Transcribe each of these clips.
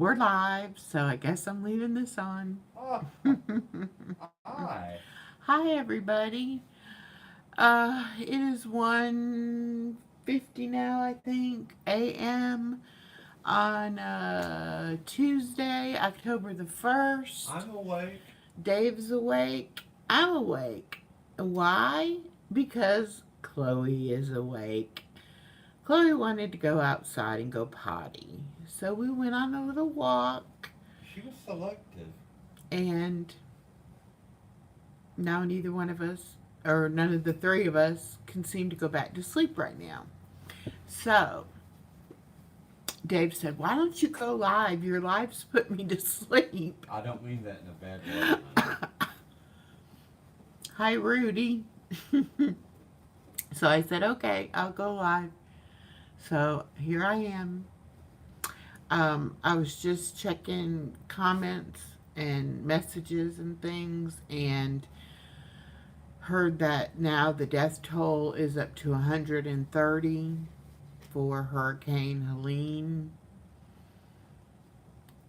we're live, so I guess I'm leaving this on. Oh, hi. Hi, everybody. It is 1:50 now, I think, a.m. on Tuesday, October the 1st. I'm awake. Dave's awake. I'm awake. Why? Because Khloe is awake. Khloe wanted to go outside and go potty. So we went on a little walk, She was selective. and now neither one of us, or none of the three of us, can seem to go back to sleep right now. So Dave said, "Why don't you go live? Your lives put me to sleep." I don't mean that in a bad way, honey. Hi, Rudy. So I said, "Okay, I'll go live." So here I am. I was just checking comments and messages and things, and heard that now the death toll is up to 130 for Hurricane Helene.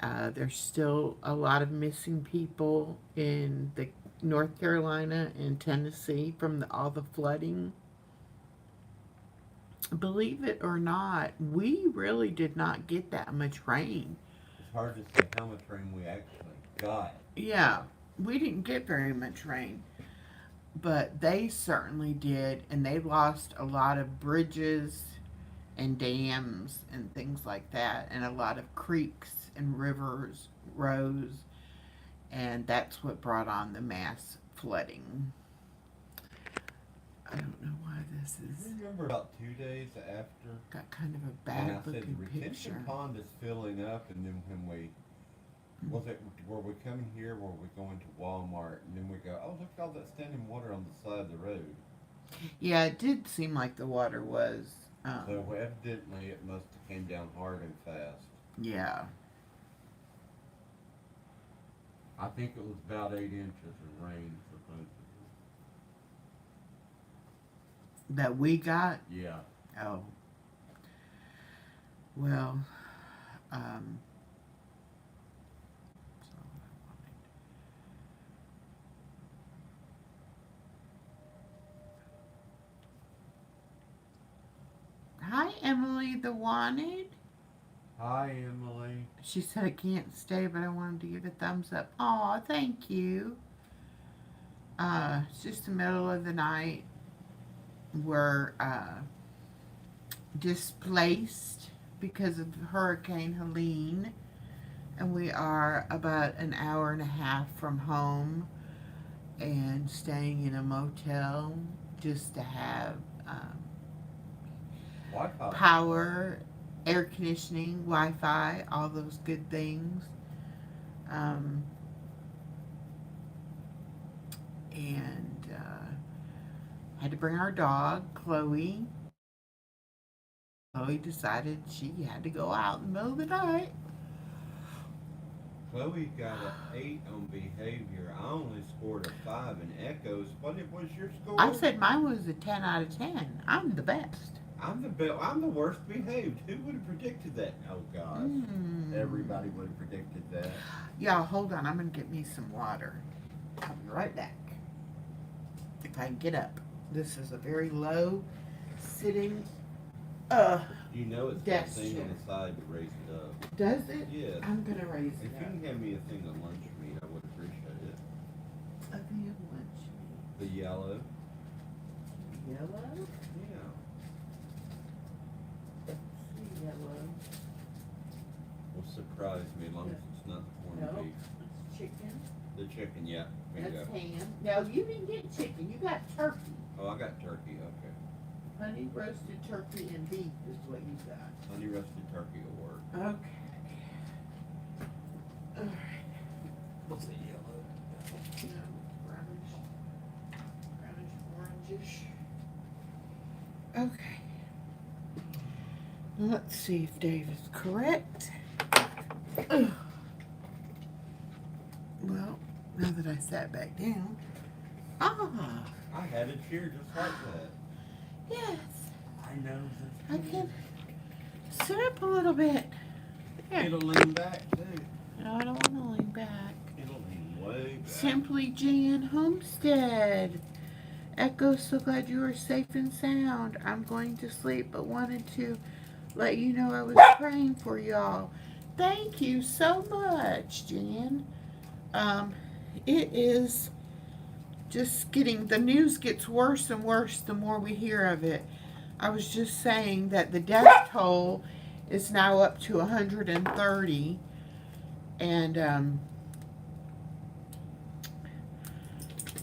There's still a lot of missing people in the North Carolina and Tennessee from all the flooding. Believe it or not, we really did not get that much rain. It's hard to say how much rain we actually got. Yeah, we didn't get very much rain, but they certainly did, and they lost a lot of bridges and dams and things like that, and a lot of creeks and rivers rose, and that's what brought on the mass flooding. I don't know why this Do is you remember about 2 days after got kind of a when I bad said looking the retention picture. pond is filling up, and then when we was it were we coming here, were we going to Walmart, and then we go, oh, look at all that standing water on the side of the road. Yeah, it did seem like the water was, So evidently it must have came down hard and fast. yeah, I think it was about 8 inches of rain supposedly. that we got. Yeah. Oh, well, um, hi, Emily the Wanted. Hi, Emily. She said I can't stay, but I wanted to give a thumbs up. Aw, thank you. It's just the middle of the night. We're displaced because of Hurricane Helene, and we are about an hour and a half from home and staying in a motel just to have Wi-Fi. power, air conditioning, Wi-Fi, all those good things. Um, and had to bring our dog, Khloe. Khloe decided she had to go out in the middle of the night. Chloe got an 8 on behavior. I only scored a 5 in echoes. What was your I score? said mine was a 10 out of 10. I'm the best. I'm the worst behaved. Who would have predicted that? Oh gosh, Mm. everybody would have predicted that. Y'all, hold on. I'm going to get me some water. I'll be right back. If I can get up. This is a very low sitting You know it's got a desk thing chair. on the side to raise it up. Does it? Yes. I'm going to raise If it you up. can hand me a thing of lunch meat, I would appreciate it. A thing of lunch The yellow. meat. Yellow? Yeah. See yellow. Will surprise me as long as it's not the corned No. beef. It's chicken. The chicken, yeah. That's Bingo. ham. No, you didn't get chicken. You got turkey. Oh, I got turkey. Okay. Honey roasted turkey and beef is what you got. Honey roasted turkey will work. Okay. All right. What's the yellow? No, brownish, orangish. Okay. Let's see if Dave is correct. Ugh. Well, now that I sat back down. Ah, I had a chair just like that. yes. I know I can sit up a little bit. There. It'll lean back too. No, I don't want to lean back. It'll lean way back. Simply Jan Homestead. Echo, so glad you are safe and sound. I'm going to sleep, but wanted to let you know I was praying for y'all. Thank you so much, Jan. Um, it is just getting, the news gets worse and worse the more we hear of it. I was just saying that the death toll is now up to 130, and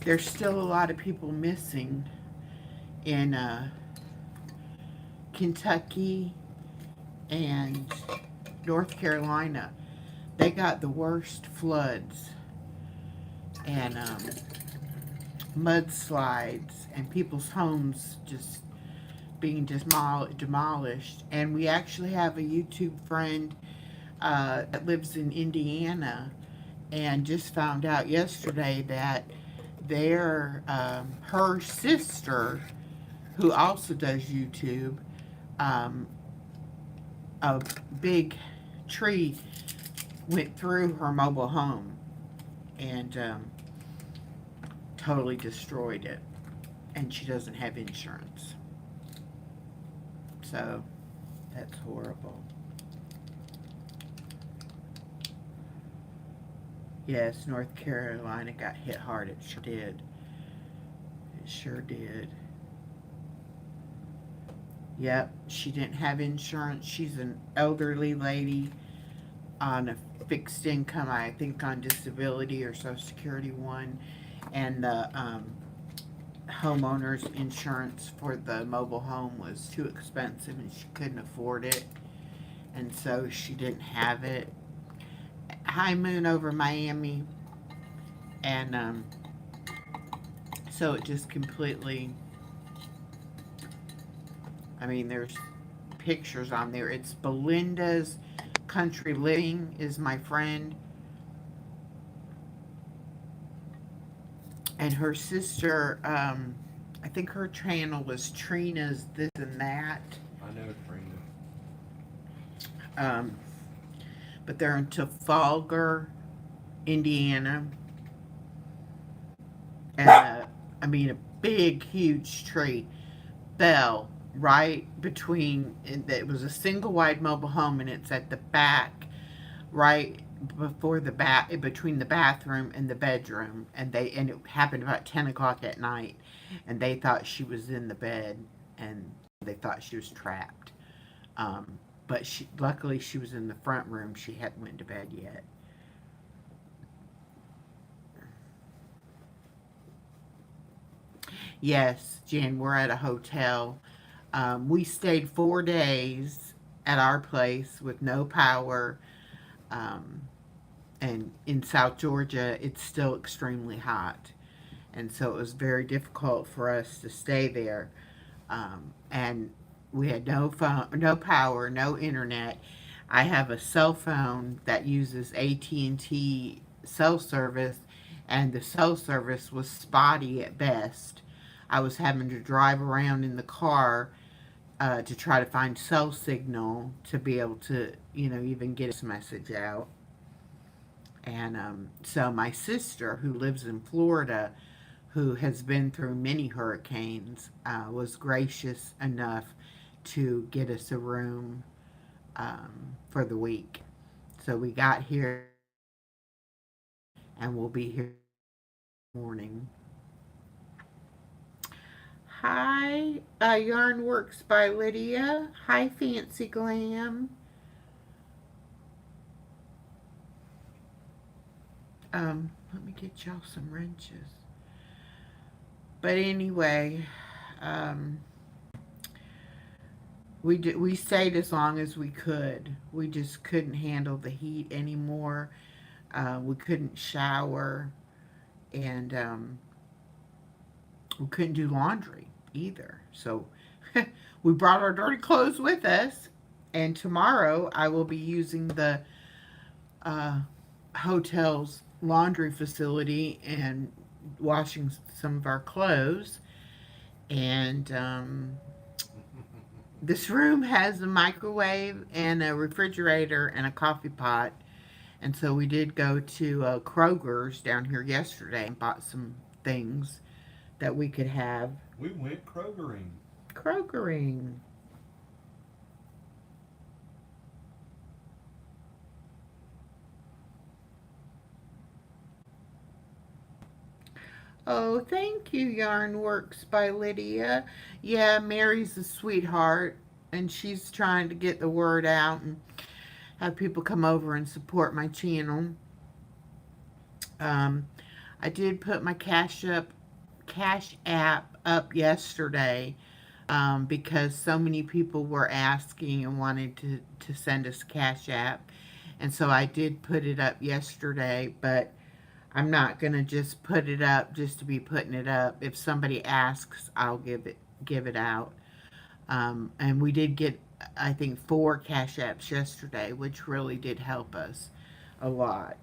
there's still a lot of people missing in Kentucky and North Carolina. They got the worst floods and mudslides and people's homes just being demolished. And we actually have a YouTube friend that lives in Indiana and just found out yesterday that her sister, who also does YouTube, um, a big tree went through her mobile home and totally destroyed it, and she doesn't have insurance. So that's horrible. Yes, North Carolina got hit hard. It sure did. It sure did. Yep, she didn't have insurance. She's an elderly lady on a fixed income, I think on disability or Social Security one. And the homeowner's insurance for the mobile home was too expensive and she couldn't afford it. And so she didn't have it. High moon over Miami. And so it just completely, I mean, there's pictures on there. It's Belinda's Country Living is my friend. And her sister, I think her channel was Trina's This and That. I know Trina. But they're in Trafalgar, Indiana. And, I mean, a big, huge tree fell right between, it was a single wide mobile home, and it's at the back, right before the between the bathroom and the bedroom, and it happened about 10 o'clock at night, and they thought she was in the bed, and they thought she was trapped. But luckily she was in the front room. She hadn't went to bed yet. Yes, Jen, we're at a hotel. We stayed 4 days at our place with no power. And in South Georgia, it's still extremely hot. And so it was very difficult for us to stay there. And we had no phone, no power, no internet. I have a cell phone that uses AT&T cell service, and the cell service was spotty at best. I was having to drive around in the car to try to find cell signal to be able to, even get this message out. And so my sister, who lives in Florida, who has been through many hurricanes, was gracious enough to get us a room for the week. So we got here, and we'll be here morning. Hi, Yarn Works by Lydia. Hi, Fancy Glam. Let me get y'all some wrenches. But anyway, we stayed as long as we could. We just couldn't handle the heat anymore. We couldn't shower, and we couldn't do laundry either. So we brought our dirty clothes with us, and tomorrow I will be using the hotel's laundry facility and washing some of our clothes. And this room has a microwave and a refrigerator and a coffee pot, And so we did go to Kroger's down here yesterday and bought some things that we could have. We went Krogering. Krogering. Oh, thank you, Yarn Works by Lydia. Yeah, Mary's a sweetheart, and she's trying to get the word out and have people come over and support my channel. Um, I did put my Cash App up yesterday because so many people were asking and wanted to send us Cash App. And so I did put it up yesterday, but I'm not going to just put it up just to be putting it up. If somebody asks, I'll give it out. And we did get, I think, 4 Cash Apps yesterday, which really did help us a lot.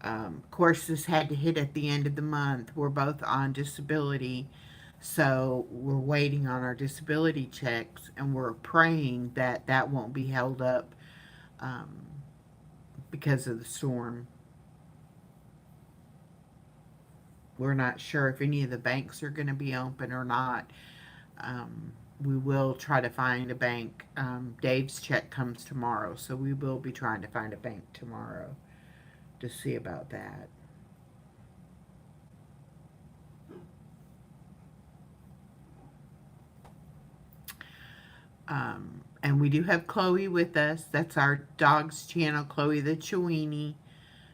Of course, this had to hit at the end of the month. We're both on disability, so we're waiting on our disability checks, and we're praying that that won't be held up um, because of the storm. We're not sure if any of the banks are going to be open or not. We will try to find a bank. Dave's check comes tomorrow, so we will be trying to find a bank tomorrow to see about that. And we do have Khloe with us. That's our dog's channel, Khloe the Chiweenie.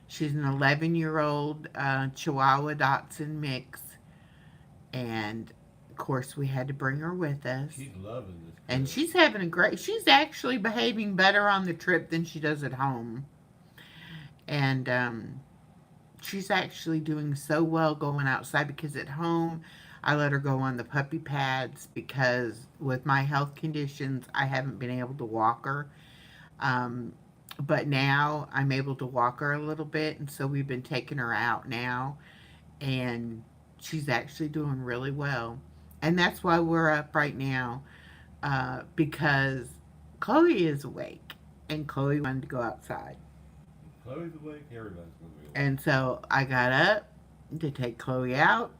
She's an 11-year-old Chihuahua Dachshund mix. And, of course, we had to bring her with us. She's loving this. And she's having a great... She's actually behaving better on the trip than she does at home. And she's actually doing so well going outside because at home I let her go on the puppy pads because with my health conditions I haven't been able to walk her. But now I'm able to walk her a little bit, and so we've been taking her out now, and she's actually doing really well. And that's why we're up right now, because Khloe is awake, and Khloe wanted to go outside. Chloe's awake, everybody's going to be awake. And so I got up to take Khloe out,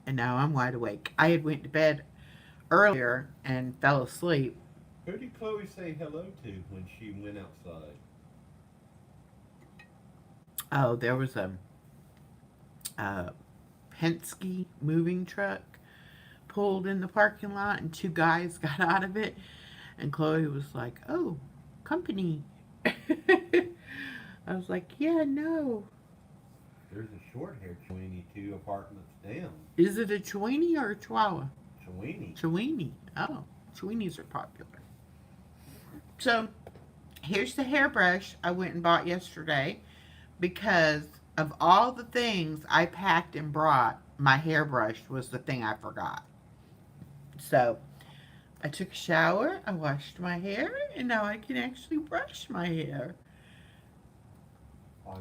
and now I'm wide awake. I had went to bed earlier and fell asleep. Who did Chloe say hello to when she went outside? Oh, there was a Penske moving truck pulled in the parking lot, and 2 guys got out of it, and Khloe was like, "Oh, company." I was like, "Yeah, no." There's a short-haired Chiweenie 2 apartments down. Is it a Chiweenie or a Chihuahua? Chiweenie. Chiweenie. Oh, Chiweenies are popular. So, here's the hairbrush I went and bought yesterday because of all the things I packed and brought, my hairbrush was the thing I forgot. So, I took a shower, I washed my hair, and now I can actually brush my hair.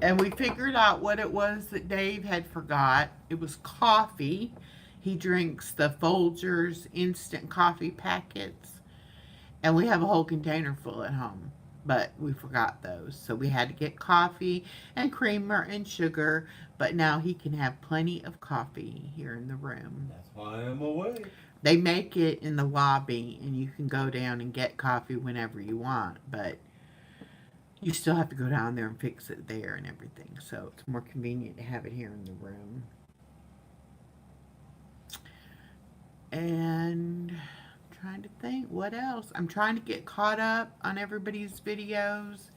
And we figured out what it was that Dave had forgot. It was coffee. He drinks the Folgers instant coffee packets. And we have a whole container full at home. But we forgot those. So we had to get coffee and creamer and sugar. But now he can have plenty of coffee here in the room. That's why I'm awake. They make it in the lobby, and you can go down and get coffee whenever you want. But you still have to go down there and fix it there and everything. So it's more convenient to have it here in the room. And I'm trying to think what else. I'm trying to get caught up on everybody's videos.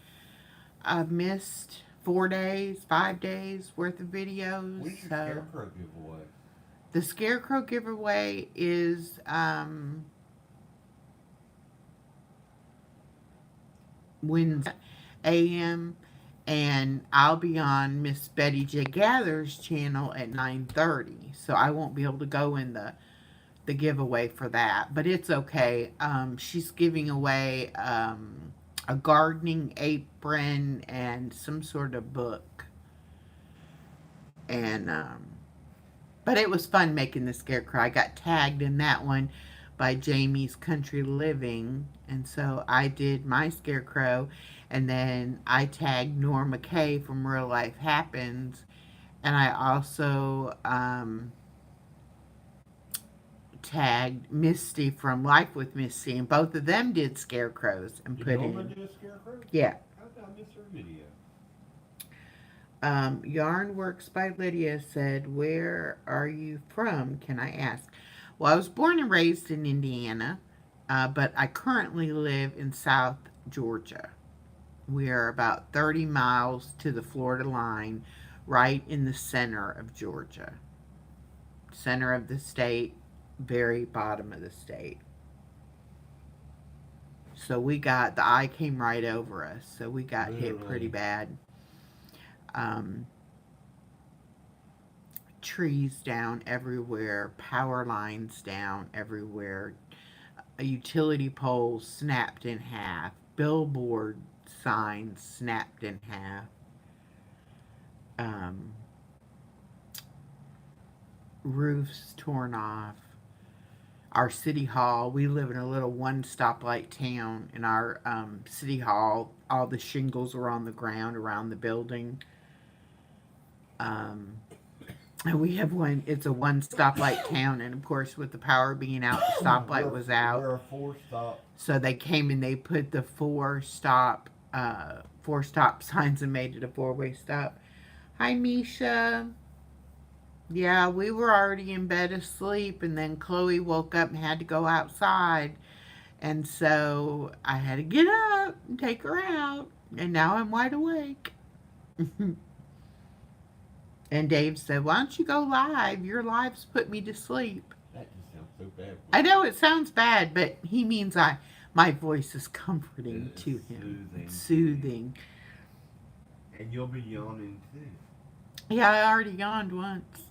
I've missed 4 days, 5 days worth of videos. When's your Scarecrow giveaway? The Scarecrow giveaway is Wednesday a.m. and I'll be on Miss Betty J. Gather's channel at 9:30, so I won't be able to go in the giveaway for that, but it's okay. She's giving away a gardening apron and some sort of book, and but it was fun making the Scarecrow. I got tagged in that one by Jamie's Country Living. And so I did my scarecrow, and then I tagged Norma Kay from Real Life Happens, and I also tagged Misty from Life with Misty, and both of them did scarecrows and Did put Norma in. do a scarecrow? Yeah. How did I miss her video? Yarn Works by Lydia said, "Where are you from? Can I ask?" Well, I was born and raised in Indiana, but I currently live in South Georgia. We are about 30 miles to the Florida line, right in the center of Georgia. Center of the state, very bottom of the state. So we got, the eye came right over us. So we got hit pretty Literally. bad. Um, Trees down everywhere, power lines down everywhere, a utility pole snapped in half, billboard signs snapped in half, um, roofs torn off. Our city hall, we live in a little one stoplight town. In our city hall, all the shingles are on the ground around the building. Um, and we have one, it's a one stoplight town, and of course, with the power being out, the stoplight was out. We're a four-stop. So they came and they put the four stop signs and made it a four-way stop. Hi, Misha. Yeah, we were already in bed asleep, and then Khloe woke up and had to go outside. And so I had to get up and take her out. And now I'm wide awake. And Dave said, "Why don't you go live? Your lives put me to sleep." That just sounds so bad. I know it sounds bad, but he means my voice is comforting It's to him. soothing. It's soothing. And you'll be yawning too. Yeah, I already yawned once.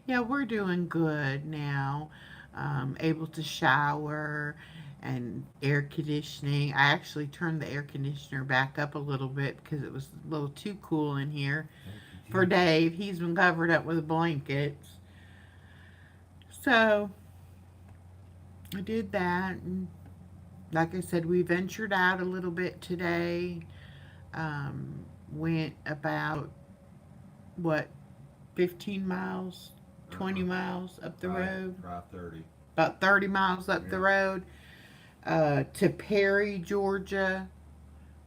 Yeah, we're doing good now. Able to shower and air conditioning. I actually turned the air conditioner back up a little bit because it was a little too cool in here for Dave. He's been covered up with blankets. So I did that. And like I said, we ventured out a little bit today. Went about, what, 15 miles, 20 miles up the road? Try 30. About 30 miles up the Yeah. road to Perry, Georgia,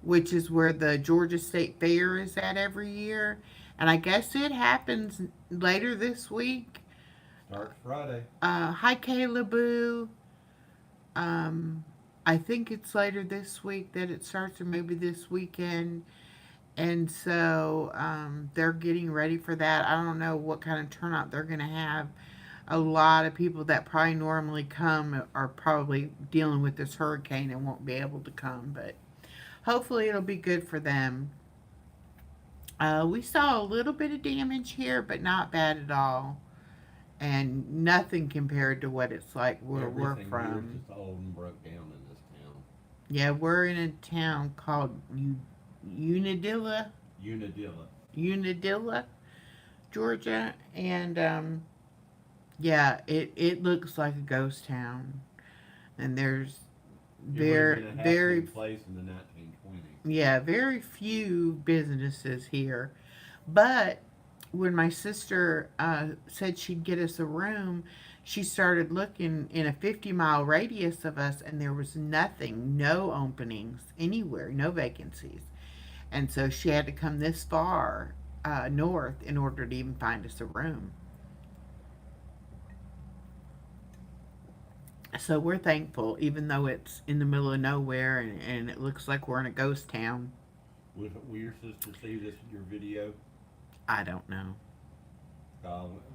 which is where the Georgia State Fair is at every year. And I guess it happens later this week. Starts Friday. Hi, Caleb. I think it's later this week that it starts, or maybe this weekend. And so they're getting ready for that. I don't know what kind of turnout they're going to have. A lot of people that probably normally come are probably dealing with this hurricane and won't be able to come, but hopefully it'll be good for them. We saw a little bit of damage here, but not bad at all. And nothing compared to what it's like where we're Everything from. here is just old and broke down in this town. Yeah, we're in a town called Unadilla, Unadilla. Georgia, and yeah, it looks like a ghost town, and there's very place in the 1920s. yeah, very few businesses here. But when my sister said she'd get us a room, she started looking in a 50-mile radius of us, and there was nothing, no openings anywhere, no vacancies. And so she had to come this far north in order to even find us a room. So we're thankful, even though it's in the middle of nowhere and it looks like we're in a ghost town. Will your sister see this your video? I don't know.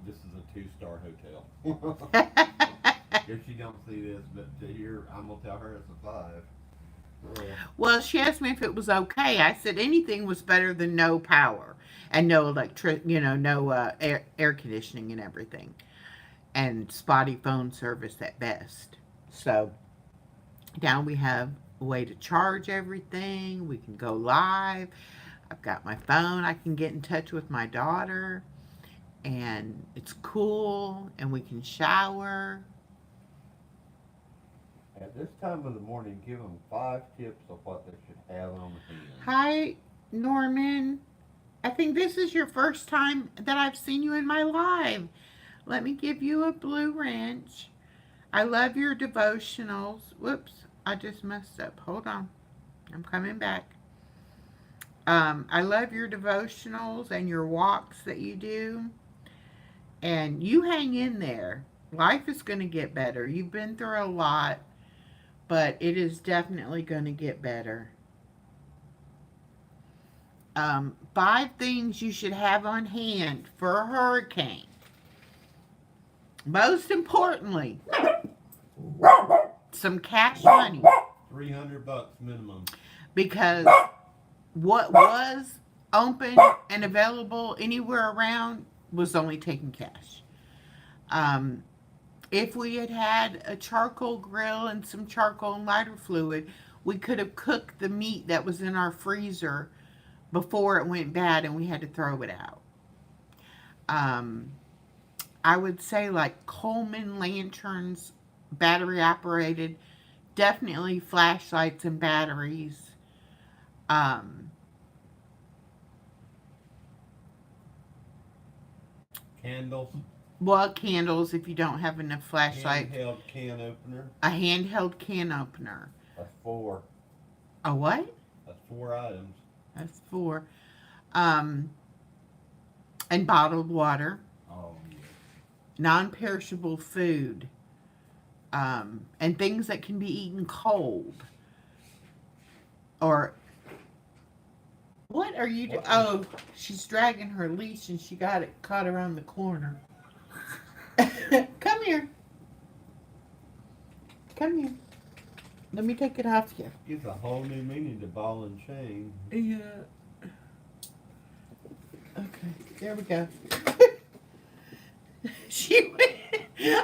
This is a 2-star hotel. If she don't see this, but here I'm gonna tell her it's a 5. Well, she asked me if it was okay. I said anything was better than no power and no electric, no air conditioning and everything, and spotty phone service at best. So now we have a way to charge everything. We can go live. I've got my phone. I can get in touch with my daughter, and it's cool, and we can shower. At this time of the morning, give them 5 tips of what they should have on hand. Hi, Norman. I think this is your first time that I've seen you in my live. Let me give you a blue wrench. I love your devotionals. Whoops, I just messed up. Hold on. I'm coming back. I love your devotionals and your walks that you do. And you hang in there. Life is going to get better. You've been through a lot, but it is definitely going to get better. 5 things you should have on hand for a hurricane. Most importantly, some cash money. $300 minimum. Because what was open and available anywhere around was only taking cash. If we had had a charcoal grill and some charcoal and lighter fluid, we could have cooked the meat that was in our freezer before it went bad and we had to throw it out. I would say like Coleman lanterns, battery operated, definitely flashlights and batteries. Um, Candles. well, candles if you don't have enough flashlights. Handheld can opener. A handheld can opener. That's 4. A what? That's 4 items. That's 4. Um, and bottled water. Oh, yeah. Non-perishable food. And things that can be eaten cold. Or what are you doing? Oh, she's dragging her leash and she got it caught around the corner. Come here. Come here. Let me take it off you. Gives a whole new meaning to ball and chain. Yeah. Okay, there we go.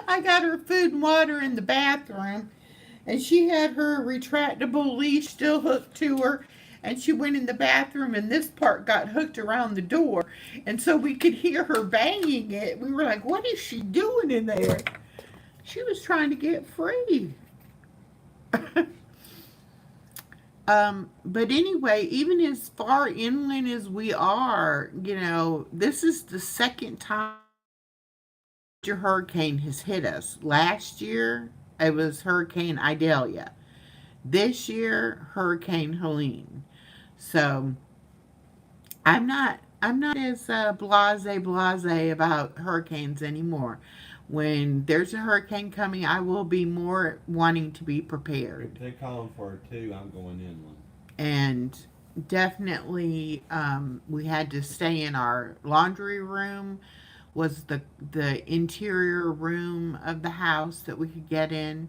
I got her food and water in the bathroom, and she had her retractable leash still hooked to her, and she went in the bathroom, and this part got hooked around the door, and so we could hear her banging it. We were like, what is she doing in there? She was trying to get free. But anyway, even as far inland as we are, this is the second time a hurricane has hit us. Last year, it was Hurricane Idalia. This year, Hurricane Helene. So, I'm not as blase about hurricanes anymore. When there's a hurricane coming, I will be more wanting to be prepared. If they call them for a 2, I'm going inland. And definitely, we had to stay in our laundry room. Was the interior room of the house that we could get in.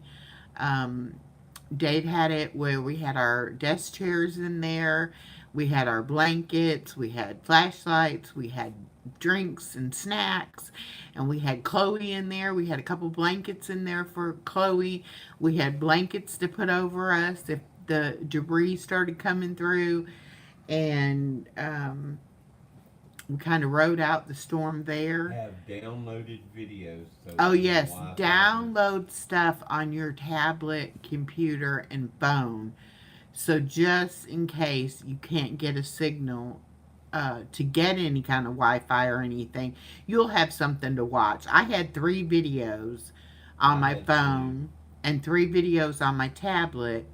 Dave had it where we had our desk chairs in there. We had our blankets. We had flashlights. We had drinks and snacks. And we had Khloe in there. We had a couple blankets in there for Khloe. We had blankets to put over us if the debris started coming through. And we kind of rode out the storm there. Have downloaded videos. So oh, yes. Download stuff on your tablet, computer, and phone. So just in case you can't get a signal to get any kind of Wi-Fi or anything, you'll have something to watch. I had 3 videos on my phone and 3 videos on my tablet,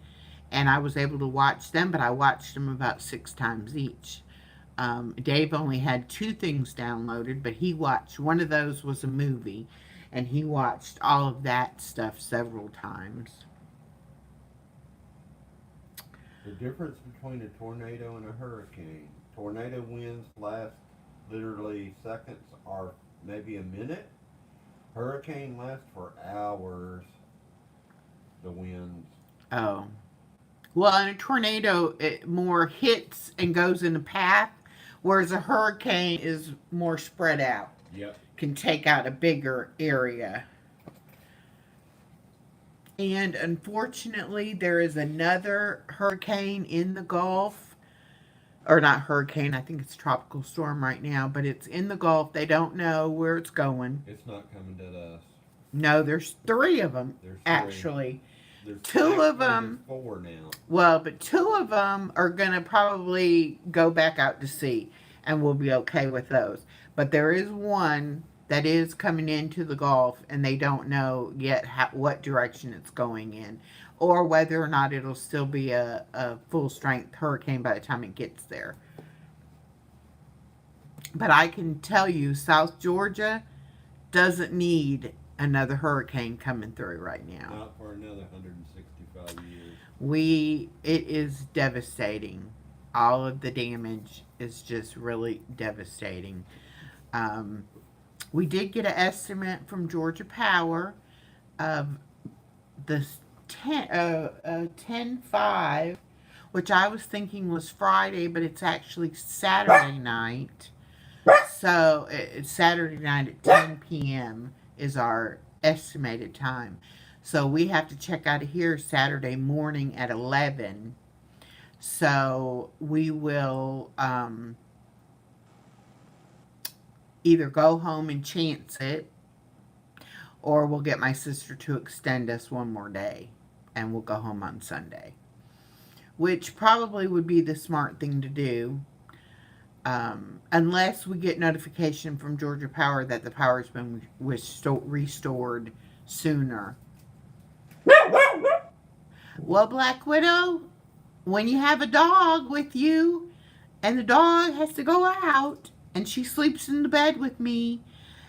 and I was able to watch them, but I watched them about 6 times each. Dave only had 2 things downloaded, but he watched, one of those was a movie, and he watched all of that stuff several times. The difference between a tornado and a hurricane. Tornado winds last literally seconds or maybe a minute. Hurricane lasts for hours. The winds. Oh. Well, in a tornado, it more hits and goes in a path, whereas a hurricane is more spread out. Yep. Can take out a bigger area. And unfortunately, there is another hurricane in the Gulf or not hurricane, I think it's tropical storm right now, but it's in the Gulf. They don't know where it's going. It's not coming to us. No, there's three of them, There's three. actually. There's Two of actually them, there's four now. well, but two of them are going to probably go back out to sea, and we'll be okay with those. But there is one that is coming into the Gulf, and they don't know yet what direction it's going in, or whether or not it'll still be a full strength hurricane by the time it gets there. But I can tell you, South Georgia doesn't need another hurricane coming through right now. Not for another 165 years. It is devastating. All of the damage is just really devastating. We did get an estimate from Georgia Power of the 10/5, which I was thinking was Friday, but it's actually Saturday night. So it's Saturday night at 10 p.m. is our estimated time. So we have to check out of here Saturday morning at 11. So we will either go home and chance it, or we'll get my sister to extend us one more day, and we'll go home on Sunday, which probably would be the smart thing to do. Unless we get notification from Georgia Power that the power's been restored sooner. Well, Black Widow, when you have a dog with you and the dog has to go out and she sleeps in the bed with me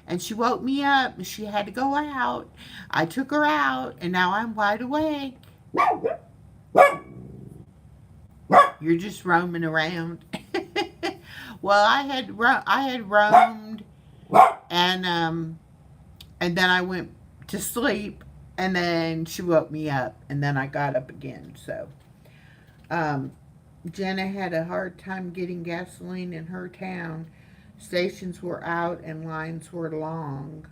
and she woke me up and she had to go out, I took her out and now I'm wide awake. You're just roaming around. Well, I had roamed, and then I went to sleep, and then she woke me up, and then I got up again. So, Jenna had a hard time getting gasoline in her town. Stations were out and lines were long.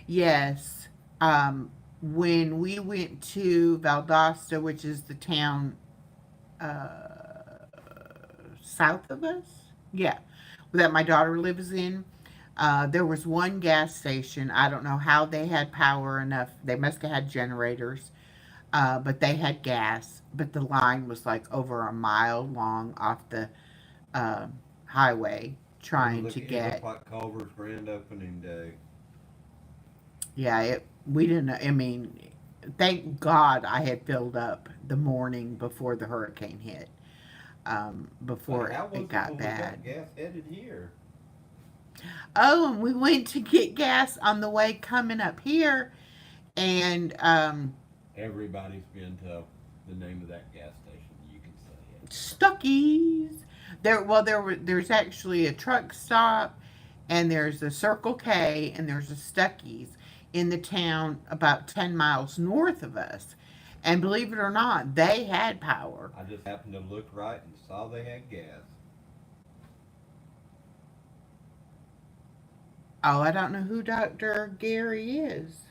Yes, when we went to Valdosta, which is the town south of us, yeah, that my daughter lives in. There was one gas station. I don't know how they had power enough. They must have had generators, but they had gas. But the line was like over a mile long off the highway trying to get. It looked like Culver's grand opening day. Yeah, we didn't. I mean, thank God I had filled up the morning before the hurricane hit. Before it got bad. We got gas headed here. Oh, and we went to get gas on the way coming up here, and everybody's been to the name of that gas station. You can say it. Stuckey's. There's actually a truck stop, and there's a Circle K, and there's a Stuckey's in the town about 10 miles north of us. And believe it or not, they had power. I just happened to look right and saw they had gas. Oh, I don't know who Dr. Gary is.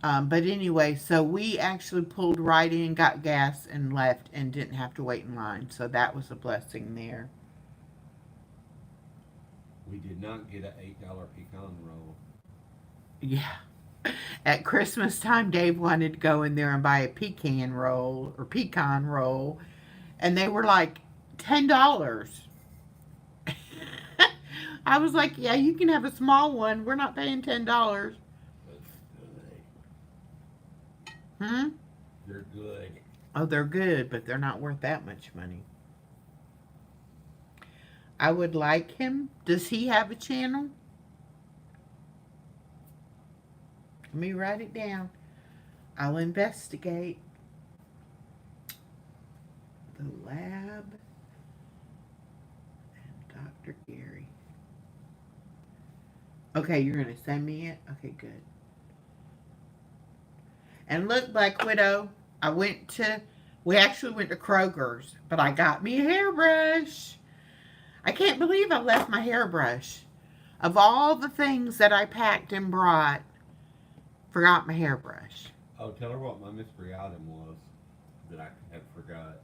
But anyway, so we actually pulled right in, got gas, and left, and didn't have to wait in line. So that was a blessing there. We did not get an $8 pecan roll. Yeah. At Christmas time, Dave wanted to go in there and buy a pecan roll, and they were like $10. I was like, yeah, you can have a small one. We're not paying $10. They're good. Oh, they're good, but they're not worth that much money. I would like him. Does he have a channel? Let me write it down. I'll investigate. The lab and Dr. Gary. Okay, you're going to send me it? Okay, good. And look, Black Widow, we actually went to Kroger's, but I got me a hairbrush. I can't believe I left my hairbrush. Of all the things that I packed and brought, forgot my hairbrush. Oh, tell her what my mystery item was. that I had forgot.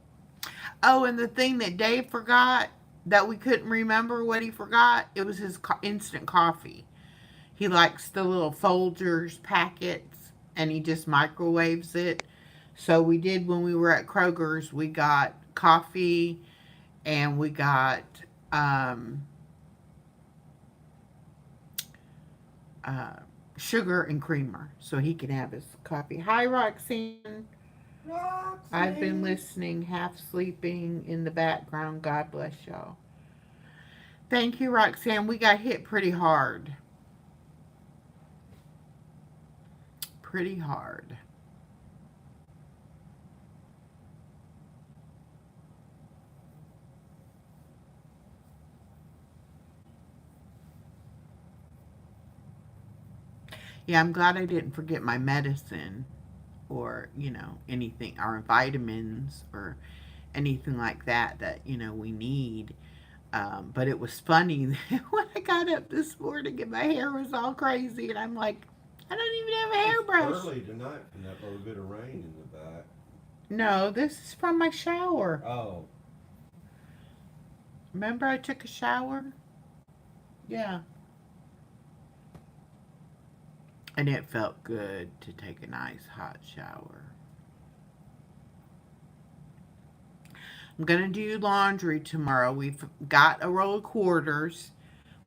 Oh, and the thing that Dave forgot that we couldn't remember what he forgot, it was his instant coffee. He likes the little Folgers packets and he just microwaves it. So we did when we were at Kroger's, we got coffee and we got um, uh, sugar and creamer so he can have his coffee. Hi, Roxanne. I've been listening, half sleeping in the background. God bless y'all. Thank you, Roxanne. We got hit pretty hard. Pretty hard. Yeah, I'm glad I didn't forget my medicine or, anything, our vitamins or anything like that we need. But it was funny when I got up this morning and my hair was all crazy and I'm like, I don't even have a It's hairbrush. early tonight from that little bit of rain in the back. No, this is from my shower. Oh, Remember I took a shower? Yeah. And it felt good to take a nice hot shower. I'm going to do laundry tomorrow. We've got a roll of quarters.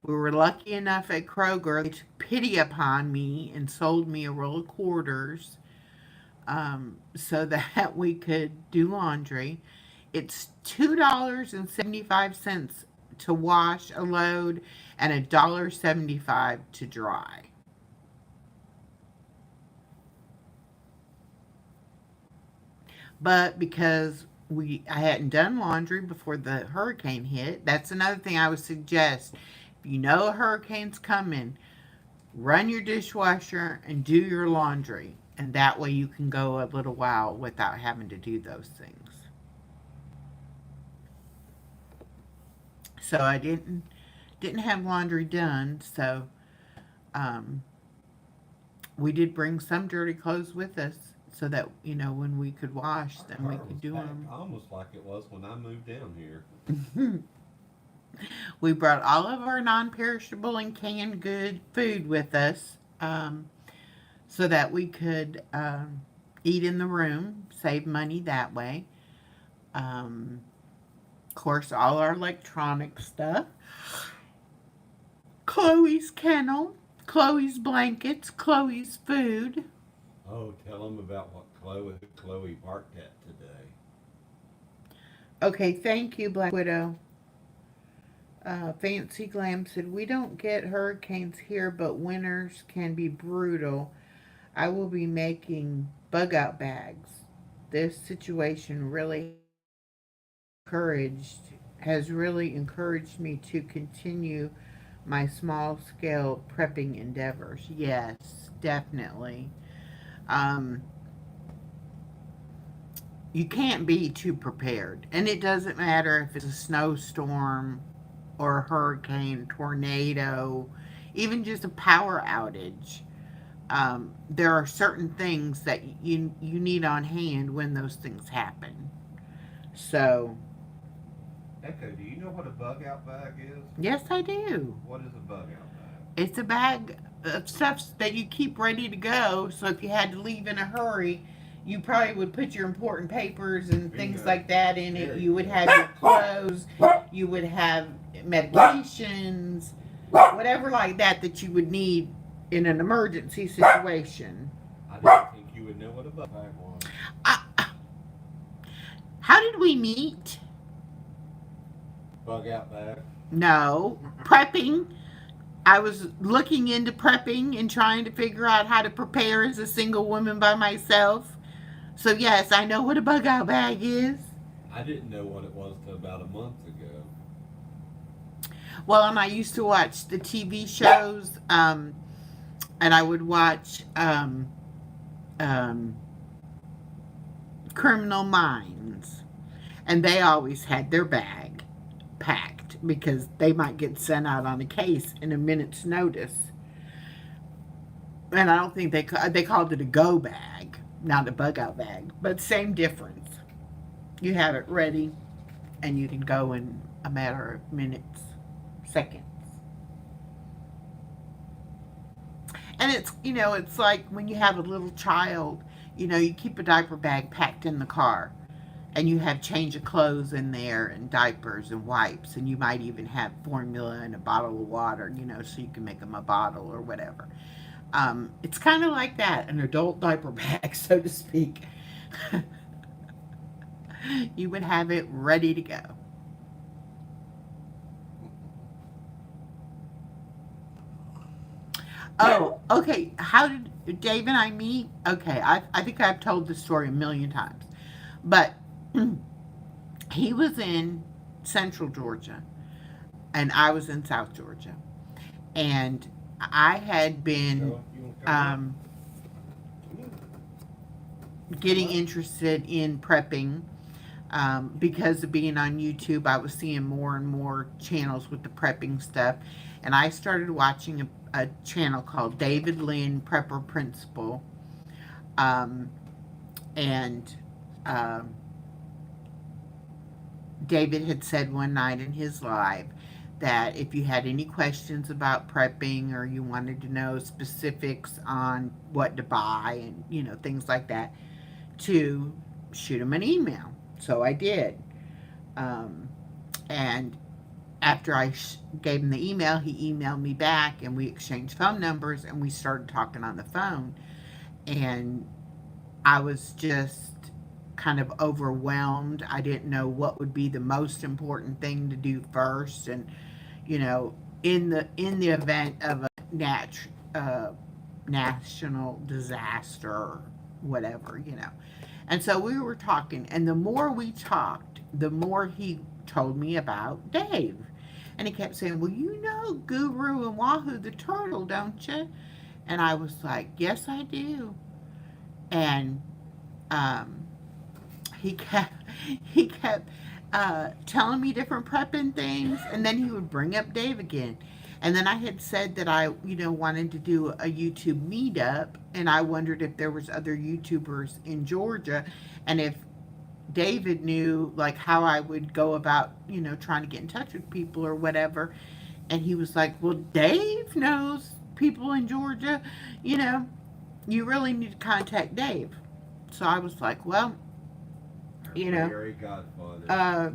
We were lucky enough at Kroger. They took pity upon me and sold me a roll of quarters so that we could do laundry. It's $2.75 to wash a load and $1.75 to dry. But because I hadn't done laundry before the hurricane hit, that's another thing I would suggest. If you know a hurricane's coming, run your dishwasher and do your laundry. And that way you can go a little while without having to do those things. So I didn't have laundry done, so um, we did bring some dirty clothes with us so that when we could wash, our then we car was could do packed them. almost like it was when I moved down here. We brought all of our non-perishable and canned good food with us, so that we could eat in the room, save money that way. Of course, all our electronic stuff, Chloe's kennel, Chloe's blankets, Chloe's food. Oh, tell them about what Khloe barked at today. Okay, thank you, Black Widow. Fancy Glam said, we don't get hurricanes here, but winters can be brutal. I will be making bug out bags. This situation encouraged has really encouraged me to continue my small scale prepping endeavors. Yes, definitely. Um, you can't be too prepared. And it doesn't matter if it's a snowstorm or a hurricane, tornado, even just a power outage. There are certain things that you need on hand when those things happen. So, Echo, do you know what a bug out bag is? yes, I do. What is a bug out bag? It's a bag of stuff that you keep ready to go. So if you had to leave in a hurry, you probably would put your important papers and things Bingo. like that in it. Very You would good. have your clothes. You would have medications, whatever like that you would need in an emergency situation. I didn't think you would know what a bug bag was. Uh, how did we meet? Bug out bag. No, prepping. I was looking into prepping and trying to figure out how to prepare as a single woman by myself. So, yes, I know what a bug out bag is. I didn't know what it was till about a month ago. Well, and I used to watch the TV shows, and I would watch um, Criminal Minds, and they always had their bag packed because they might get sent out on a case in a minute's notice. And I don't think they called it a go bag, not a bug out bag, but same difference. You have it ready, and you can go in a matter of minutes, seconds. And it's, it's like when you have a little child, you keep a diaper bag packed in the car, and you have change of clothes in there and diapers and wipes, and you might even have formula and a bottle of water, so you can make them a bottle or whatever. It's kind of like that, an adult diaper bag, so to speak. You would have it ready to go. Oh, okay. How did Dave and I meet? Okay, I think I've told this story a million times. But he was in central Georgia, and I was in South Georgia. And I had been So, you want to come um, getting interested in prepping because of being on YouTube. I was seeing more and more channels with the prepping stuff. And I started watching a channel called David Lynn Prepper Principle. Um, and um, David had said one night in his live that if you had any questions about prepping or you wanted to know specifics on what to buy and things like that, to shoot him an email. So I did. Um, and after I gave him the email, he emailed me back and we exchanged phone numbers and we started talking on the phone. And I was just kind of overwhelmed. I didn't know what would be the most important thing to do first. And, in the event of a uh, national disaster or whatever. And so we were talking, and the more we talked, the more he told me about Dave. And he kept saying, well, Guru and Wahoo the turtle, don't you? And I was like, yes, I do. And um, he kept he kept telling me different prepping things, and then he would bring up Dave again. And then I had said that I, wanted to do a YouTube meetup, and I wondered if there was other YouTubers in Georgia, and if David knew like how I would go about, trying to get in touch with people or whatever. And he was like, "Well, Dave knows people in Georgia. You know, you really need to contact Dave." So I was like, "Well, you know, fairy godfather. uh,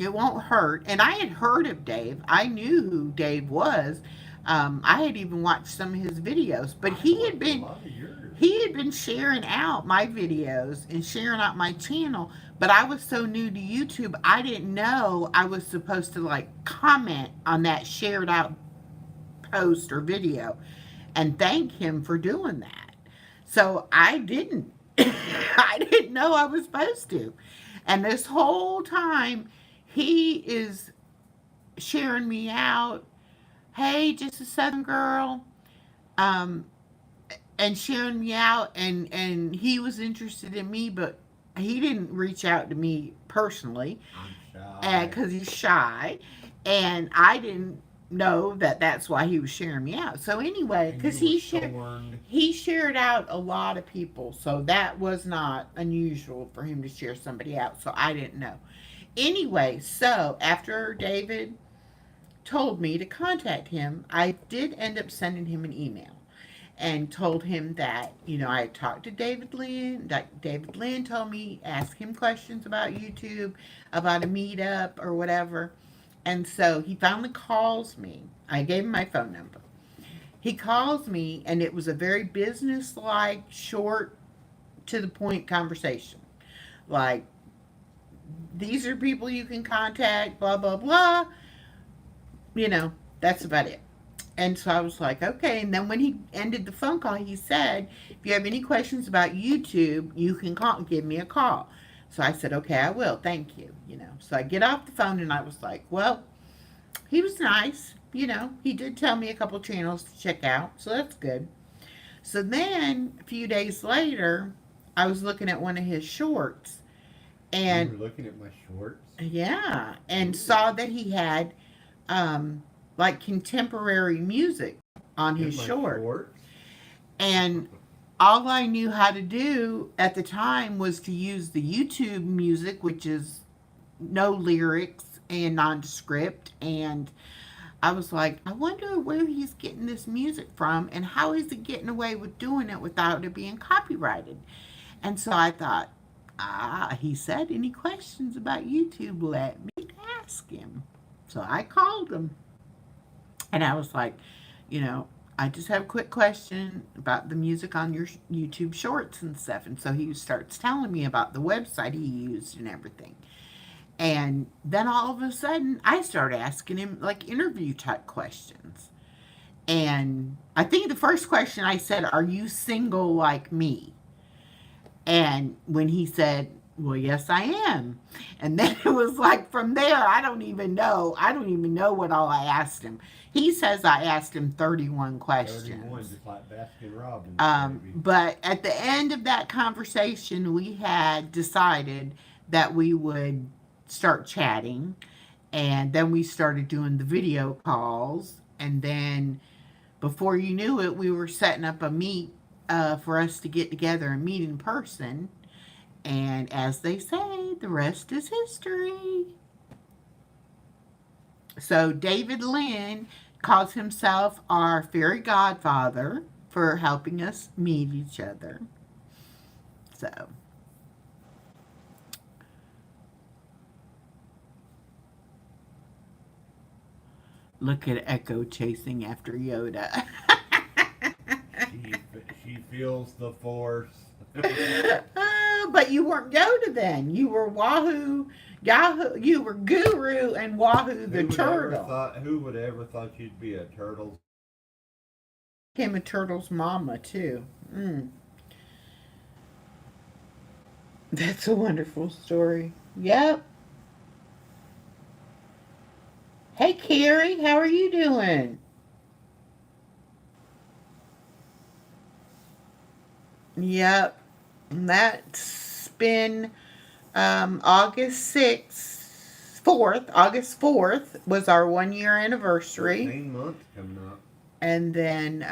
it won't hurt." And I had heard of Dave. I knew who Dave was. I had even watched some of his videos, but I watched a lot of yours. he had been sharing out my videos and sharing out my channel, but I was so new to YouTube, I didn't know I was supposed to like comment on that shared out post or video and thank him for doing that. So I didn't. I didn't know I was supposed to. And this whole time, he is sharing me out. Hey, just a Southern girl. Um, and sharing me out, and he was interested in me, but he didn't reach out to me personally I'm shy. because he's shy, and I didn't know that that's why he was sharing me out. So anyway, And because you were he scorned. he shared out a lot of people, so that was not unusual for him to share somebody out. So I didn't know. Anyway, so after David told me to contact him, I did end up sending him an email and told him that, I had talked to David Lynn, that David Lynn told me, ask him questions about YouTube, about a meetup or whatever. And so he finally calls me. I gave him my phone number. He calls me, and it was a very business-like, short, to the point conversation. Like, these are people you can contact, blah, blah, blah. That's about it. And so I was like, okay. And then when he ended the phone call, he said, if you have any questions about YouTube, you can give me a call. So I said, okay, I will. Thank you. So I get off the phone and I was like, well, he was nice. He did tell me a couple channels to check out. So that's good. So then a few days later, I was looking at one of his shorts You and were looking at my shorts. yeah, and Ooh. saw that he had like contemporary music on In his my short. shorts. And all I knew how to do at the time was to use the YouTube music, which is no lyrics and nondescript. And I was like, I wonder where he's getting this music from and how is he getting away with doing it without it being copyrighted. And so I thought, he said, any questions about YouTube, let me ask him. So I called him and I was like, you know, I just have a quick question about the music on your YouTube shorts and stuff. And so he starts telling me about the website he used and everything. And then all of a sudden, I started asking him like interview type questions. And I think the first question I said, are you single like me? And when he said, well, yes, I am. And then it was like from there, I don't even know. I don't even know what all I asked him. He says I asked him 31 questions. 31, just like Baskin Robbins. But at the end of that conversation, we had decided that we would start chatting. And then we started doing the video calls. And then before you knew it, we were setting up a meet for us to get together and meet in person. And as they say, the rest is history. So David Lynn calls himself our fairy godfather for helping us meet each other. So look at Echo chasing after Yoda. She feels the force. But you weren't Yoda then. You were Yahoo. You were Guru and Wahoo the turtle. Who would ever thought you'd be a turtle? Became a turtle's mama too. That's a wonderful story. Yep. Hey Carrie, how are you doing? Yep. That's been August 6th, 4th. August 4th was our 1 year anniversary. 15 months coming up. And then,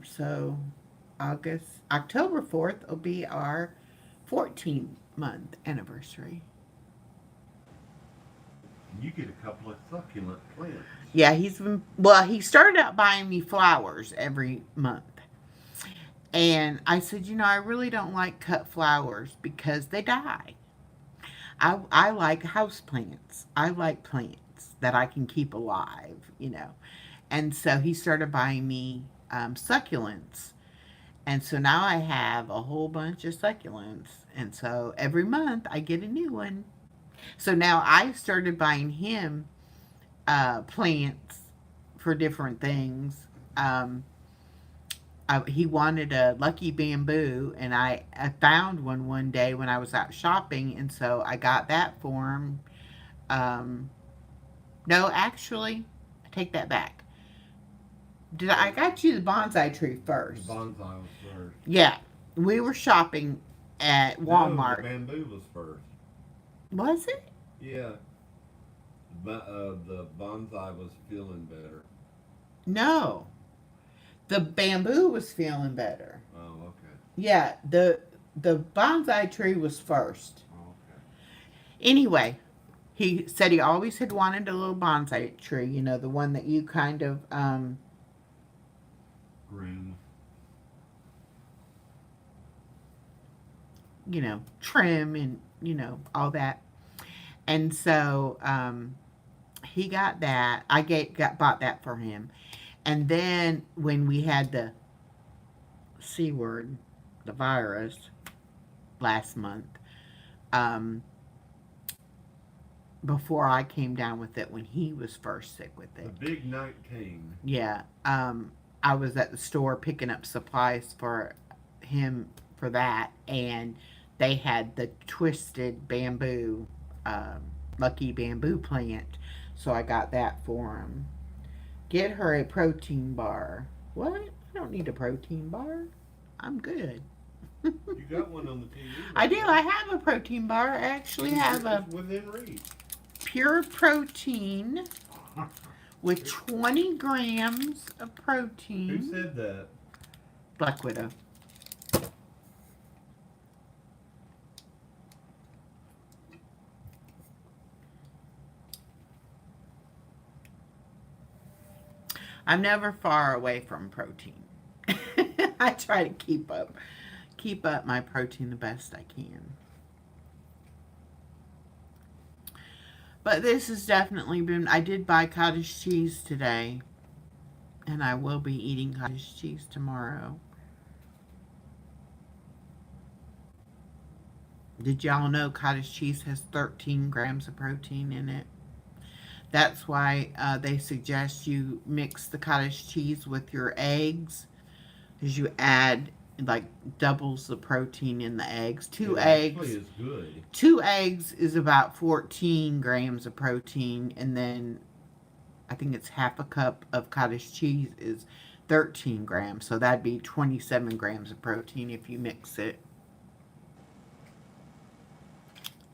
so October 4th will be our 14-month anniversary. You get a couple of succulent plants. Yeah, he started out buying me flowers every month. And I said, I really don't like cut flowers because they die. I like house plants. I like plants that I can keep alive. And so he started buying me succulents. And so now I have a whole bunch of succulents. And so every month I get a new one. So now I started buying him plants for different things. He wanted a lucky bamboo, and I found one day when I was out shopping, and so I got that for him. No, actually, I take that back. I got you the bonsai tree first. The bonsai was first. Yeah, we were shopping at Walmart. No, the bamboo was first. Was it? Yeah. The bonsai was feeling better. No. The bamboo was feeling better. Oh, okay. Yeah, the bonsai tree was first. Oh, okay. Anyway, he said he always had wanted a little bonsai tree, the one that you kind of Green. Trim and all that. And so he got that. I bought that for him. And then when we had the C word, the virus, last month, before I came down with it, when he was first sick with it. The big night came. Yeah. I was at the store picking up supplies for him for that, and they had the twisted bamboo, lucky bamboo plant. So I got that for him. Get her a protein bar. What? I don't need a protein bar. I'm good. You got one on the TV. I do. I have a protein bar. I actually have a within reach. Pure Protein with 20 grams of protein. Who said that? Black Widow. I'm never far away from protein. I try to keep up my protein the best I can. But this has definitely been, I did buy cottage cheese today, and I will be eating cottage cheese tomorrow. Did y'all know cottage cheese has 13 grams of protein in it? That's why they suggest you mix the cottage cheese with your eggs, because you add like doubles the protein in the eggs. It actually is good. 2 eggs is about 14 grams of protein, and then I think it's half a cup of cottage cheese is 13 grams. So that'd be 27 grams of protein if you mix it.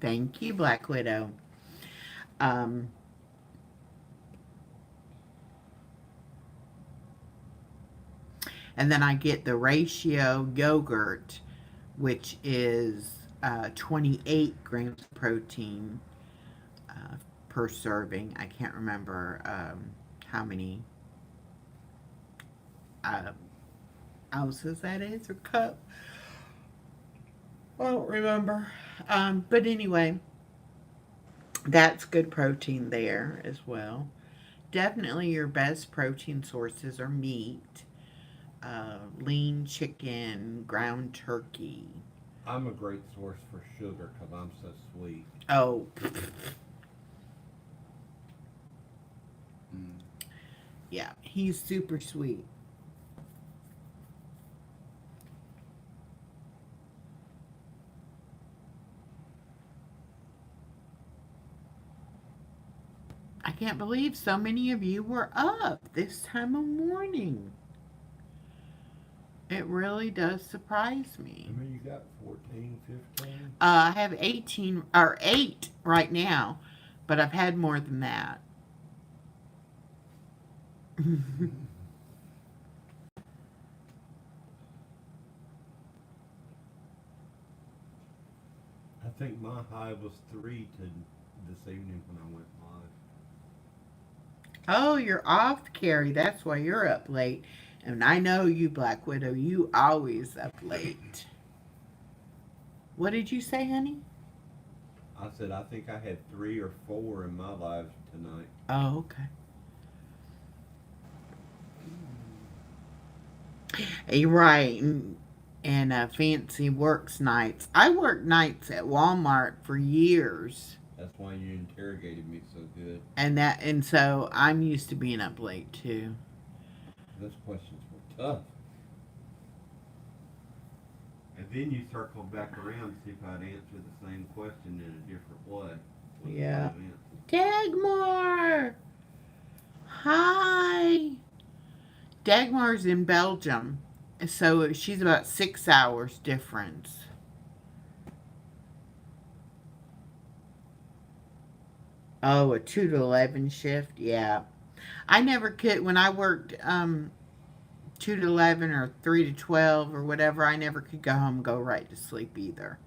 Thank you, Black Widow. Um, and then I get the ratio yogurt, which is 28 grams of protein per serving. I can't remember how many ounces that is, or cup. I don't remember. But anyway, that's good protein there as well. Definitely your best protein sources are meat, lean chicken, ground turkey. I'm a great source for sugar because I'm so sweet. Oh, yeah, he's super sweet. I can't believe so many of you were up this time of morning. It really does surprise me. I mean, you got 14, 15? I have 18 or 8 right now, but I've had more than that. I think my high was 3 to this evening when I went live. Oh, you're off, Carrie. That's why you're up late. And I know you, Black Widow. You always up late. What did you say, honey? I said I think I had 3 or 4 in my live tonight. Oh, okay. You're right. And fancy works nights. I worked nights at Walmart for years. That's why you interrogated me so good. And so I'm used to being up late too. Those questions were tough. And then you circled back around to see if I'd answer the same question in a different way. Yeah. Dagmar! Hi! Dagmar's in Belgium. So she's about 6 hours difference. Oh, a 2 to 11 shift? Yeah. I never could, when I worked 2 to 11 or 3 to 12 or whatever, I never could go home and go right to sleep either.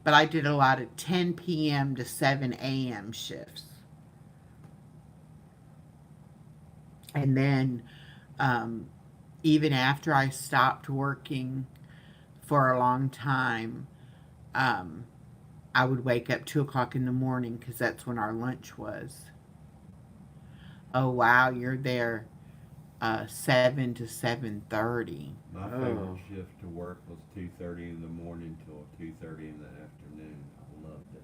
But I did a lot of 10 p.m. to 7 a.m. shifts. And then even after I stopped working for a long time, I would wake up 2 o'clock in the morning because that's when our lunch was. Oh, wow, you're there 7 to 7:30. My favorite shift to work was 2:30 in the morning till 2:30 in the afternoon. I loved it.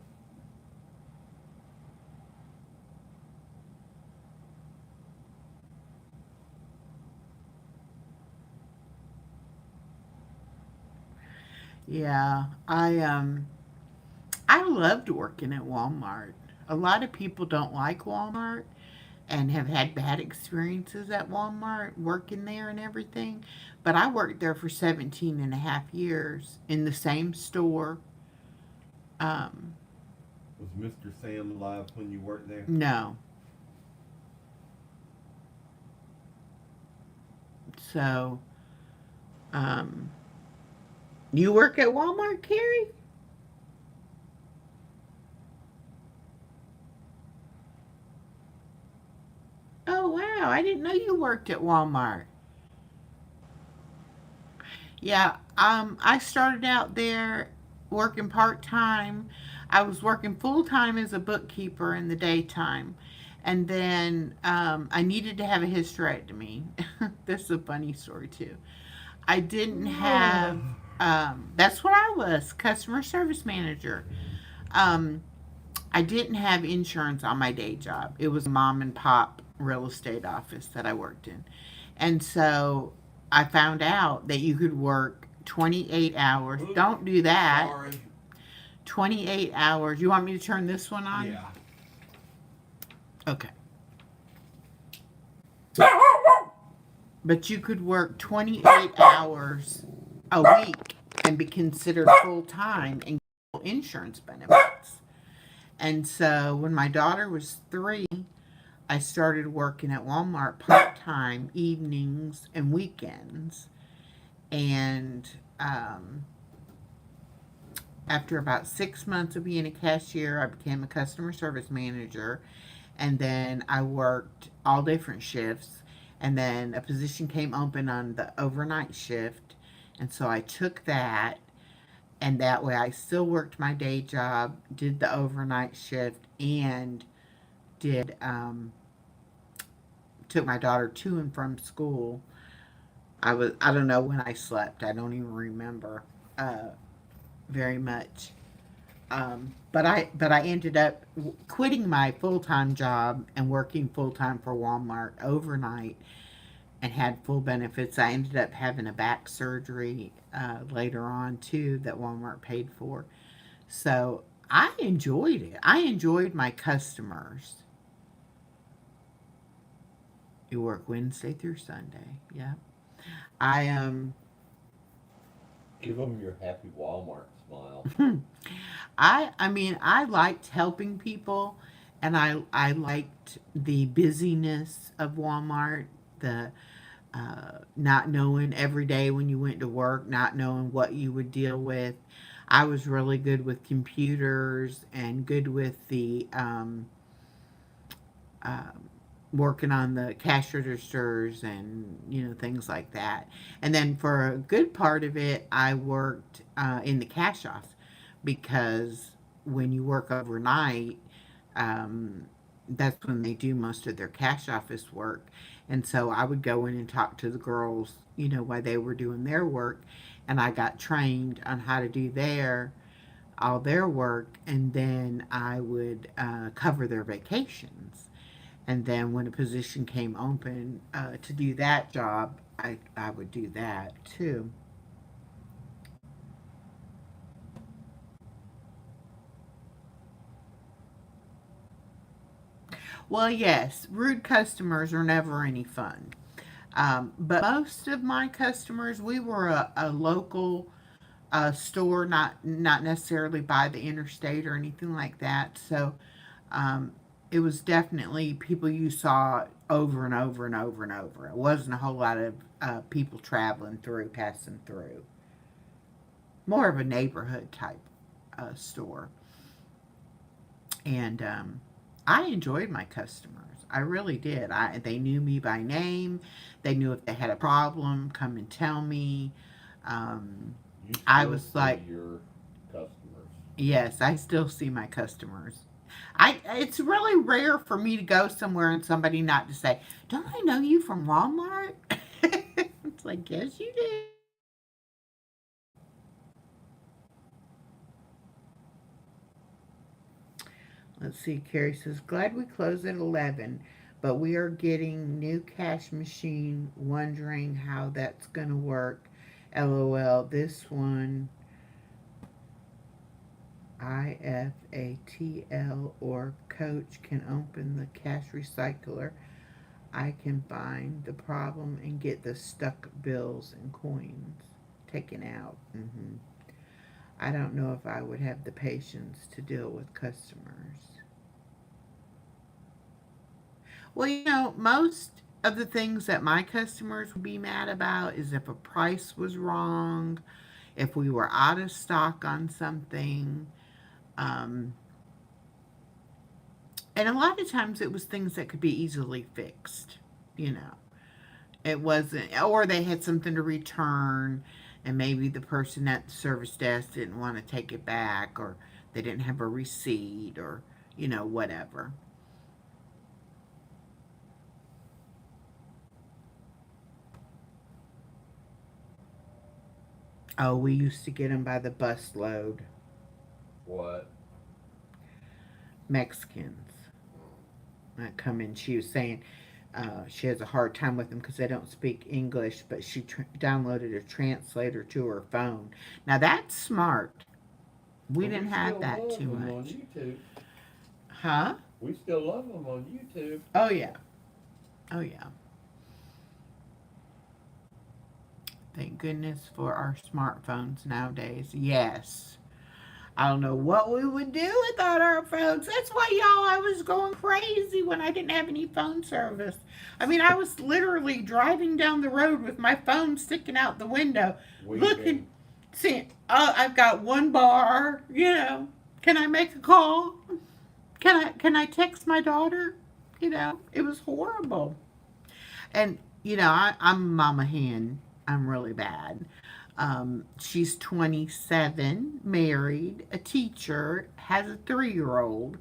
Yeah, I loved working at Walmart. A lot of people don't like Walmart and have had bad experiences at Walmart working there and everything. But I worked there for 17 and a half years in the same store. Um, Was Mr. Sam alive when you worked there? no. So, um, you work at Walmart, Carrie? Oh, wow. I didn't know you worked at Walmart. Yeah, I started out there working part time. I was working full time as a bookkeeper in the daytime. And then I needed to have a hysterectomy. This is a funny story, too. I didn't have, that's what I was, customer service manager. Um, I didn't have insurance on my day job. It was a mom and pop real estate office that I worked in. And so I found out that you could work 28 hours. Oops, Don't do that. sorry. 28 hours. You want me to turn this one on? Yeah. Okay. But you could work 28 hours a week and be considered full time and get insurance benefits. And so when my daughter was 3, I started working at Walmart part time, evenings and weekends. And after about 6 months of being a cashier, I became a customer service manager. And then I worked all different shifts. And then a position came open on the overnight shift. And so I took that. And that way I still worked my day job, did the overnight shift, and did took my daughter to and from school. I don't know when I slept. I don't even remember very much. But I ended up quitting my full time job and working full time for Walmart overnight and had full benefits. I ended up having a back surgery later on too that Walmart paid for. So I enjoyed it. I enjoyed my customers. You work Wednesday through Sunday. Yeah. I Give them your happy Walmart smile. I mean I liked helping people, and I liked the busyness of Walmart, the not knowing every day when you went to work, not knowing what you would deal with. I was really good with computers and good with the um, working on the cash registers and things like that. And then for a good part of it, I worked in the cash off because when you work overnight, um, that's when they do most of their cash office work. And so I would go in and talk to the girls, while they were doing their work, and I got trained on how to do all their work, and then I would cover their vacations. And then when a position came open to do that job, I would do that too. Well, yes, rude customers are never any fun. But most of my customers, we were a local store, not necessarily by the interstate or anything like that. So um, it was definitely people you saw over and over and over and over. It wasn't a whole lot of people traveling through, passing through. More of a neighborhood type store. And I enjoyed my customers. I really did. They knew me by name. They knew if they had a problem, come and tell me. Um, You I still was like, see your customers. yes, I still see my customers. It's really rare for me to go somewhere and somebody not to say, "Don't I know you from Walmart?" It's like, yes, you do. Let's see. Carrie says, "Glad we close at 11, but we are getting new cash machine. Wondering how that's gonna work. LOL. This one IFATL or coach can open the cash recycler. I can find the problem and get the stuck bills and coins taken out. I don't know if I would have the patience to deal with customers." Well, most of the things that my customers would be mad about is if a price was wrong, if we were out of stock on something. Um, and a lot of times it was things that could be easily fixed. you know. It wasn't, or they had something to return, and maybe the person at the service desk didn't want to take it back, or they didn't have a receipt, or, whatever. Oh, we used to get them by the busload. What? Mexicans that come in. She was saying she has a hard time with them because they don't speak English, but she downloaded a translator to her phone. Now that's smart. We Well, we didn't have still that love too them on much. YouTube. Huh? We still love them on YouTube. Oh, yeah. Oh, yeah. Thank goodness for our smartphones nowadays. Yes. I don't know what we would do without our phones. That's why, y'all, I was going crazy when I didn't have any phone service. I mean, I was literally driving down the road with my phone sticking out the window, looking, Weeping. seeing, oh, I've got one bar, Can I make a call? Can I text my daughter? It was horrible. And I'm mama hen. I'm really bad. She's 27, married, a teacher, has a 3-year old,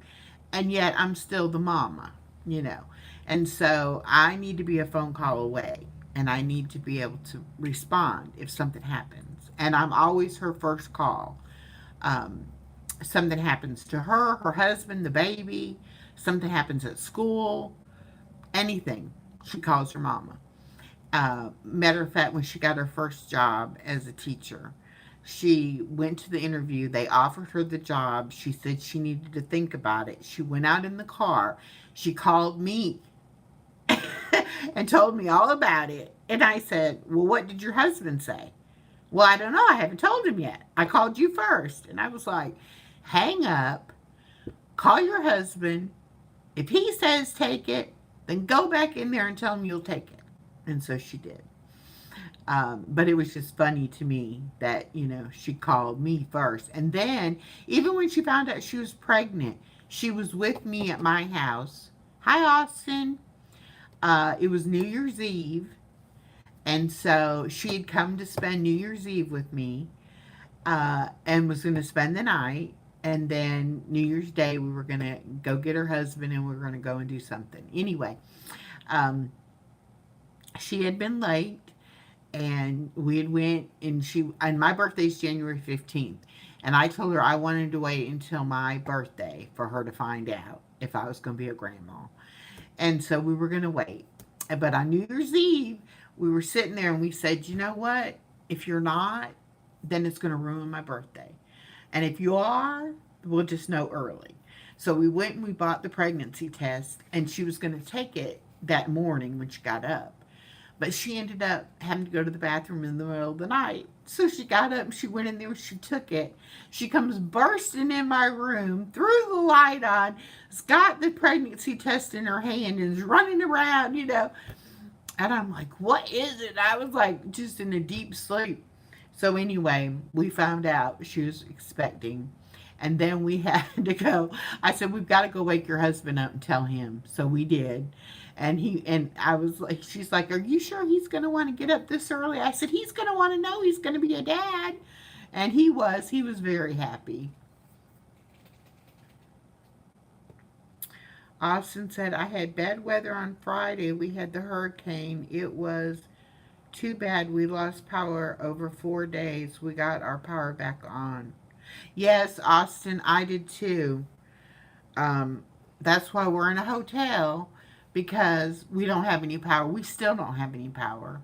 and yet I'm still the mama, you know. And so I need to be a phone call away, and I need to be able to respond if something happens. And I'm always her first call. Um, Something happens to her, her husband, the baby, something happens at school, anything, she calls her mama. Matter of fact, when she got her first job as a teacher, she went to the interview. They offered her the job. She said she needed to think about it. She went out in the car. She called me and told me all about it. And I said, well, what did your husband say? Well, I don't know. I haven't told him yet. I called you first. And I was like, hang up, call your husband. If he says take it, then go back in there and tell him you'll take it. And so she did. But it was just funny to me that, she called me first. And then, even when she found out she was pregnant, she was with me at my house. Hi, Austin. It was New Year's Eve. And so she had come to spend New Year's Eve with me and was going to spend the night. And then New Year's Day, we were going to go get her husband and we were going to go and do something. Anyway, um, she had been late and we had went and my birthday's January 15th. And I told her I wanted to wait until my birthday for her to find out if I was going to be a grandma. And so we were going to wait. But on New Year's Eve, we were sitting there and we said, you know what? If you're not, then it's going to ruin my birthday. And if you are, we'll just know early. So we went and we bought the pregnancy test, and she was going to take it that morning when she got up. But she ended up having to go to the bathroom in the middle of the night. So she got up and she went in there and she took it. She comes bursting in my room, threw the light on, has got the pregnancy test in her hand, and is running around. And I'm like, what is it? I was like, just in a deep sleep. So anyway, we found out she was expecting. And then we had to go. I said, we've got to go wake your husband up and tell him. So we did. And I was like, she's like, are you sure he's going to want to get up this early? I said, he's going to want to know he's going to be a dad. And he was very happy. Austin said, I had bad weather on Friday. We had the hurricane. It was too bad we lost power over 4 days. We got our power back on. Yes, Austin, I did too. Um, that's why we're in a hotel because we don't have any power. We still don't have any power.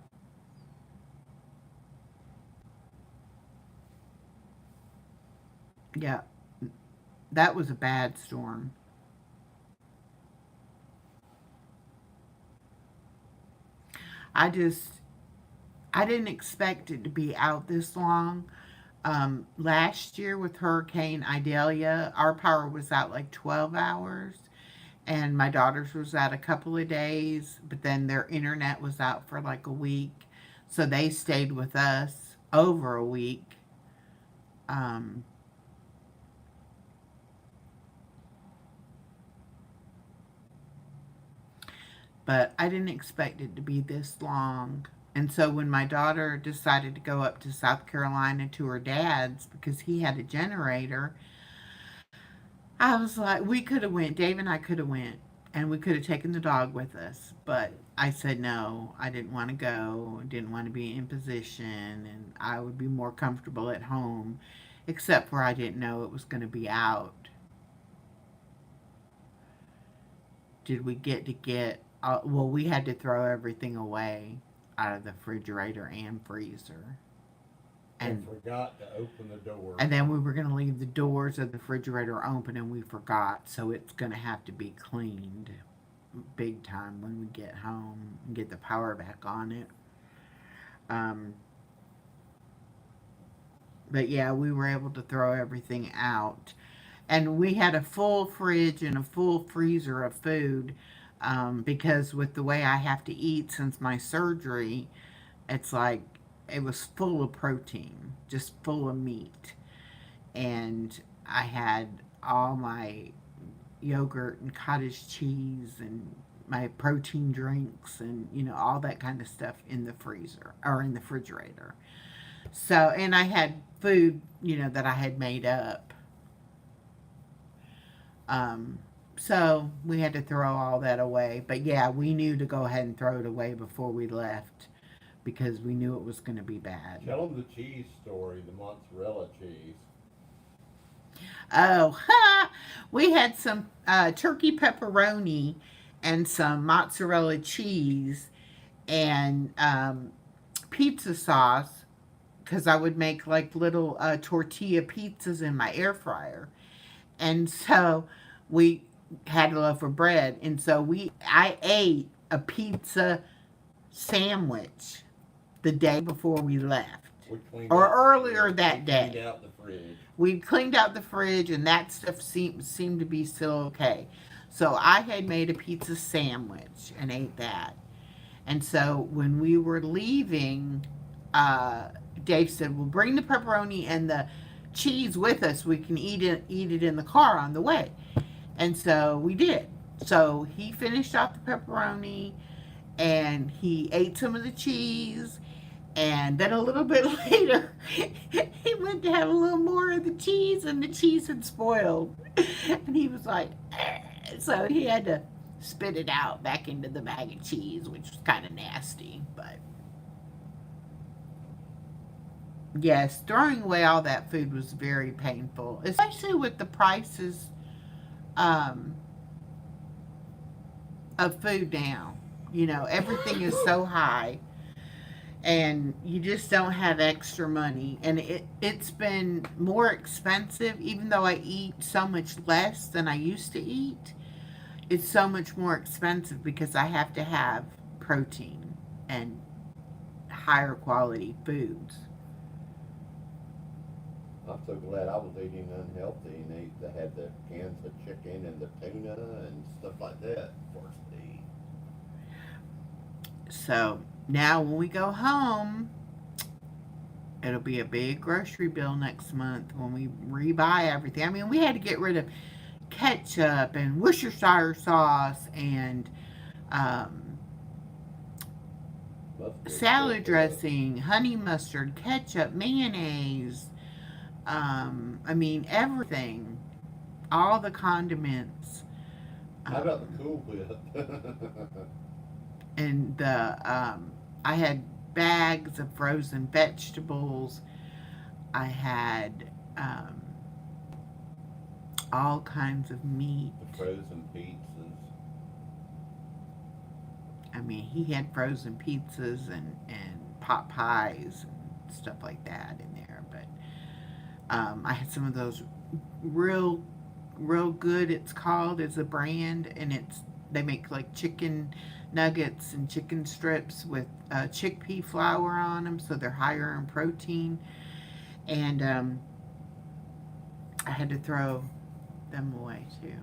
Yeah, that was a bad storm. I just, I didn't expect it to be out this long. Last year with Hurricane Idalia, our power was out like 12 hours, and my daughter's was out a couple of days, but then their internet was out for like a week. So they stayed with us over a week. Um, but I didn't expect it to be this long. And so when my daughter decided to go up to South Carolina to her dad's because he had a generator, I was like, we could have went. Dave and I could have went, and we could have taken the dog with us. But I said no. I didn't want to go. Didn't want to be in position, and I would be more comfortable at home, except for I didn't know it was going to be out. Did we get? Well, we had to throw everything away out of the refrigerator and freezer, And and forgot to open the door. and then we were going to leave the doors of the refrigerator open, and we forgot. So it's going to have to be cleaned big time when we get home and get the power back on it. Um, but yeah, we were able to throw everything out. And we had a full fridge and a full freezer of food because with the way I have to eat since my surgery, it's like it was full of protein, just full of meat. And I had all my yogurt and cottage cheese and my protein drinks and all that kind of stuff in the freezer or in the refrigerator. So, and I had food that I had made up. um so we had to throw all that away, but yeah, we knew to go ahead and throw it away before we left because we knew it was going to be bad. Tell them the cheese story, the mozzarella cheese. Oh, we had some turkey pepperoni and some mozzarella cheese and pizza sauce because I would make like little tortilla pizzas in my air fryer. And so we had a loaf of bread. And so I ate a pizza sandwich the day before we left. Or earlier that day. Cleaned out the fridge. We cleaned out the fridge, and that stuff seemed to be still okay. So I had made a pizza sandwich and ate that. And so when we were leaving, Dave said, "Well, bring the pepperoni and the cheese with us. We can eat it in the car on the way." And so we did. So he finished off the pepperoni, and he ate some of the cheese. And then a little bit later, he went to have a little more of the cheese, and the cheese had spoiled. And he was like, "Eh." So he had to spit it out back into the bag of cheese, which was kind of nasty. But yes, throwing away all that food was very painful, especially with the prices um, of food now. Everything is so high, and you just don't have extra money. And it's been more expensive, even though I eat so much less than I used to eat. It's so much more expensive because I have to have protein and higher quality foods. I'm so glad I was eating unhealthy and they had the cans of chicken and the tuna and stuff like that for us to eat. So now when we go home, it'll be a big grocery bill next month when we rebuy everything. I mean, we had to get rid of ketchup and Worcestershire sauce and salad dressing, honey mustard, ketchup, mayonnaise. I mean, everything, all the condiments. How about the Cool Whip? And I had bags of frozen vegetables. I had all kinds of meat. The frozen pizzas. I mean, he had frozen pizzas and pot pies and stuff like that in there. But I had some of those real good. It's called as a brand, and they make like chicken nuggets and chicken strips with chickpea flour on them, so they're higher in protein. And I had to throw them away too.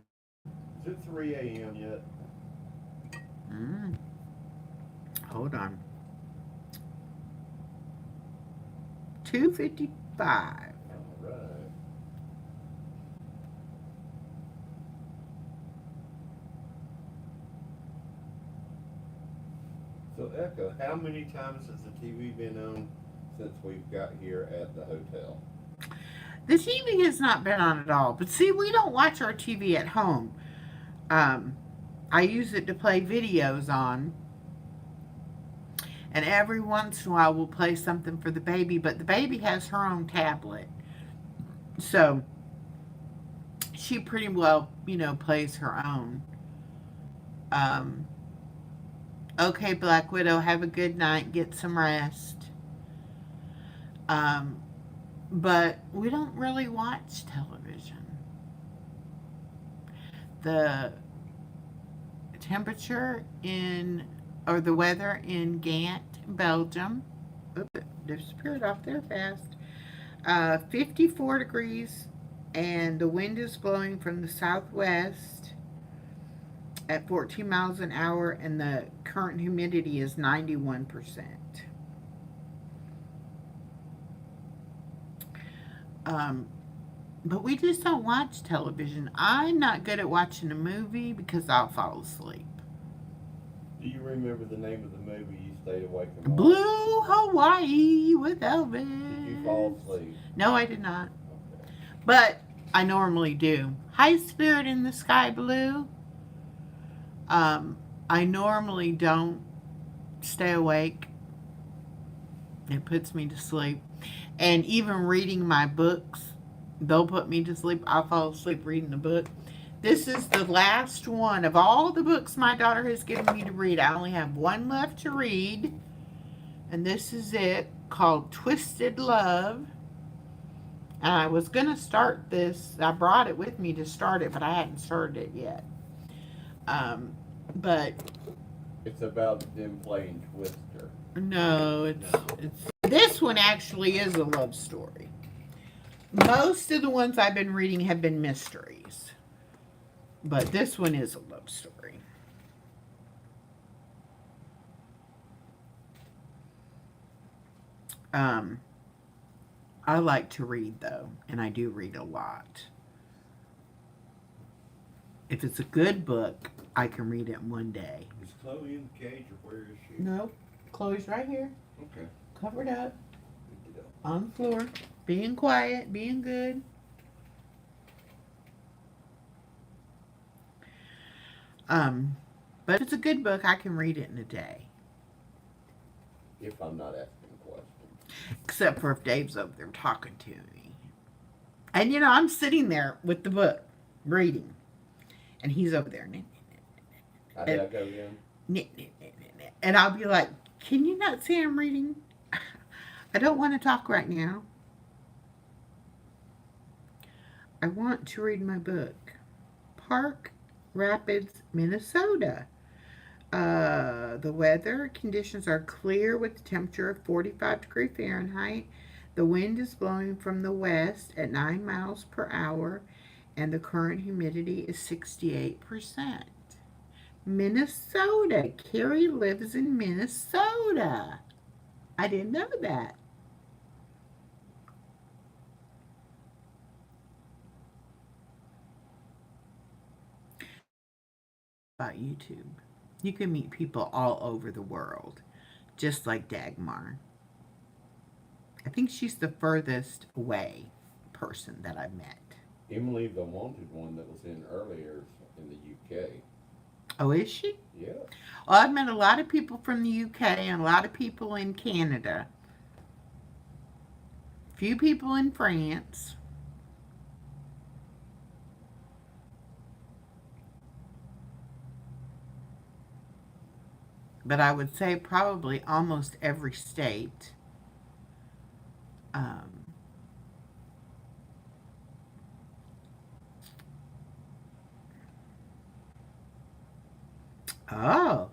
Is it 3 a.m. yet? Hold on. 2:55. All right. So, Echo, how many times has the TV been on since we've got here at the hotel? The TV has not been on at all. But see, we don't watch our TV at home. Um, I use it to play videos on, and every once in a while we'll play something for the baby, but the baby has her own tablet. So she pretty well, plays her own. Um, okay, Black Widow, have a good night. Get some rest. Um, but we don't really watch television. The temperature or the weather in Ghent, Belgium, oops, it disappeared off there fast. 54 degrees, and the wind is blowing from the southwest at 14 miles an hour, and the current humidity is 91%. Um, but we just don't watch television. I'm not good at watching a movie because I'll fall asleep. Do you remember the name of the movie you stayed awake and watched? Blue Hawaii with Elvis. Did you fall asleep? No, I did not. Okay. But I normally do. High Spirit in the Sky Blue. I normally don't stay awake. It puts me to sleep. And even reading my books, they'll put me to sleep. I'll fall asleep reading the book. This is the last one of all the books my daughter has given me to read. I only have one left to read. And this is it, called Twisted Love. And I was going to start this. I brought it with me to start it, but I hadn't started it yet. But It's about them playing Twister. no, it's this one actually is a love story. Most of the ones I've been reading have been mysteries, but this one is a love story. I like to read though, and I do read a lot. If it's a good book, I can read it in one day. Is Khloe in the cage or where is she? No, Chloe's right here, Okay. covered up Good to go. on the floor, being quiet, being good. But if it's a good book, I can read it in a day. If I'm not asking questions. Except for if Dave's over there talking to me. And I'm sitting there with the book, reading. And he's over there. How did I go again? And I'll be like, can you not see I'm reading? I don't want to talk right now. I want to read my book. Park Rapids, Minnesota. The weather conditions are clear with a temperature of 45 degrees Fahrenheit. The wind is blowing from the west at 9 miles per hour, and the current humidity is 68%. Minnesota. Carrie lives in Minnesota. I didn't know that. About YouTube. You can meet people all over the world, just like Dagmar. I think she's the furthest away person that I've met. Emily, the wanted one that was in earlier, in the UK. Oh, is she? Yeah. Well, I've met a lot of people from the UK and a lot of people in Canada. A few people in France. But I would say probably almost every state. Um, oh,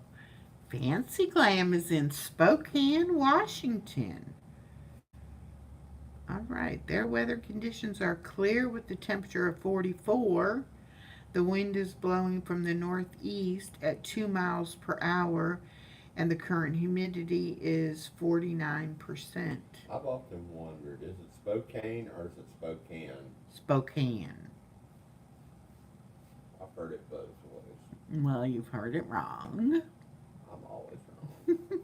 Fancy Glam is in Spokane, Washington. All right, their weather conditions are clear with the temperature of 44. The wind is blowing from the northeast at 2 miles per hour, and the current humidity is 49%. I've often wondered, is it Spokane or is it Spokane? Spokane. I've heard it both ways. Well, you've heard it wrong. I'm always wrong.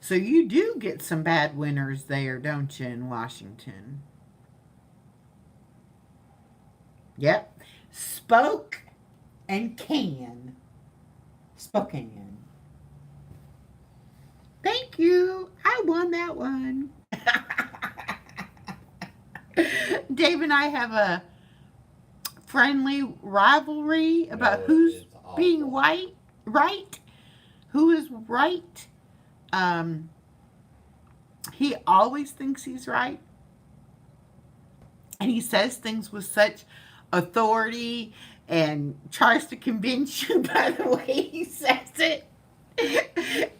So you do get some bad winters there, don't you, in Washington? Yep. Spoke and can. Spokane. Thank you. I won that one. Dave and I have a friendly rivalry about No, who's it's being awful. white, right? Who is right? Um, he always thinks he's right, and he says things with such authority and tries to convince you by the way he says it.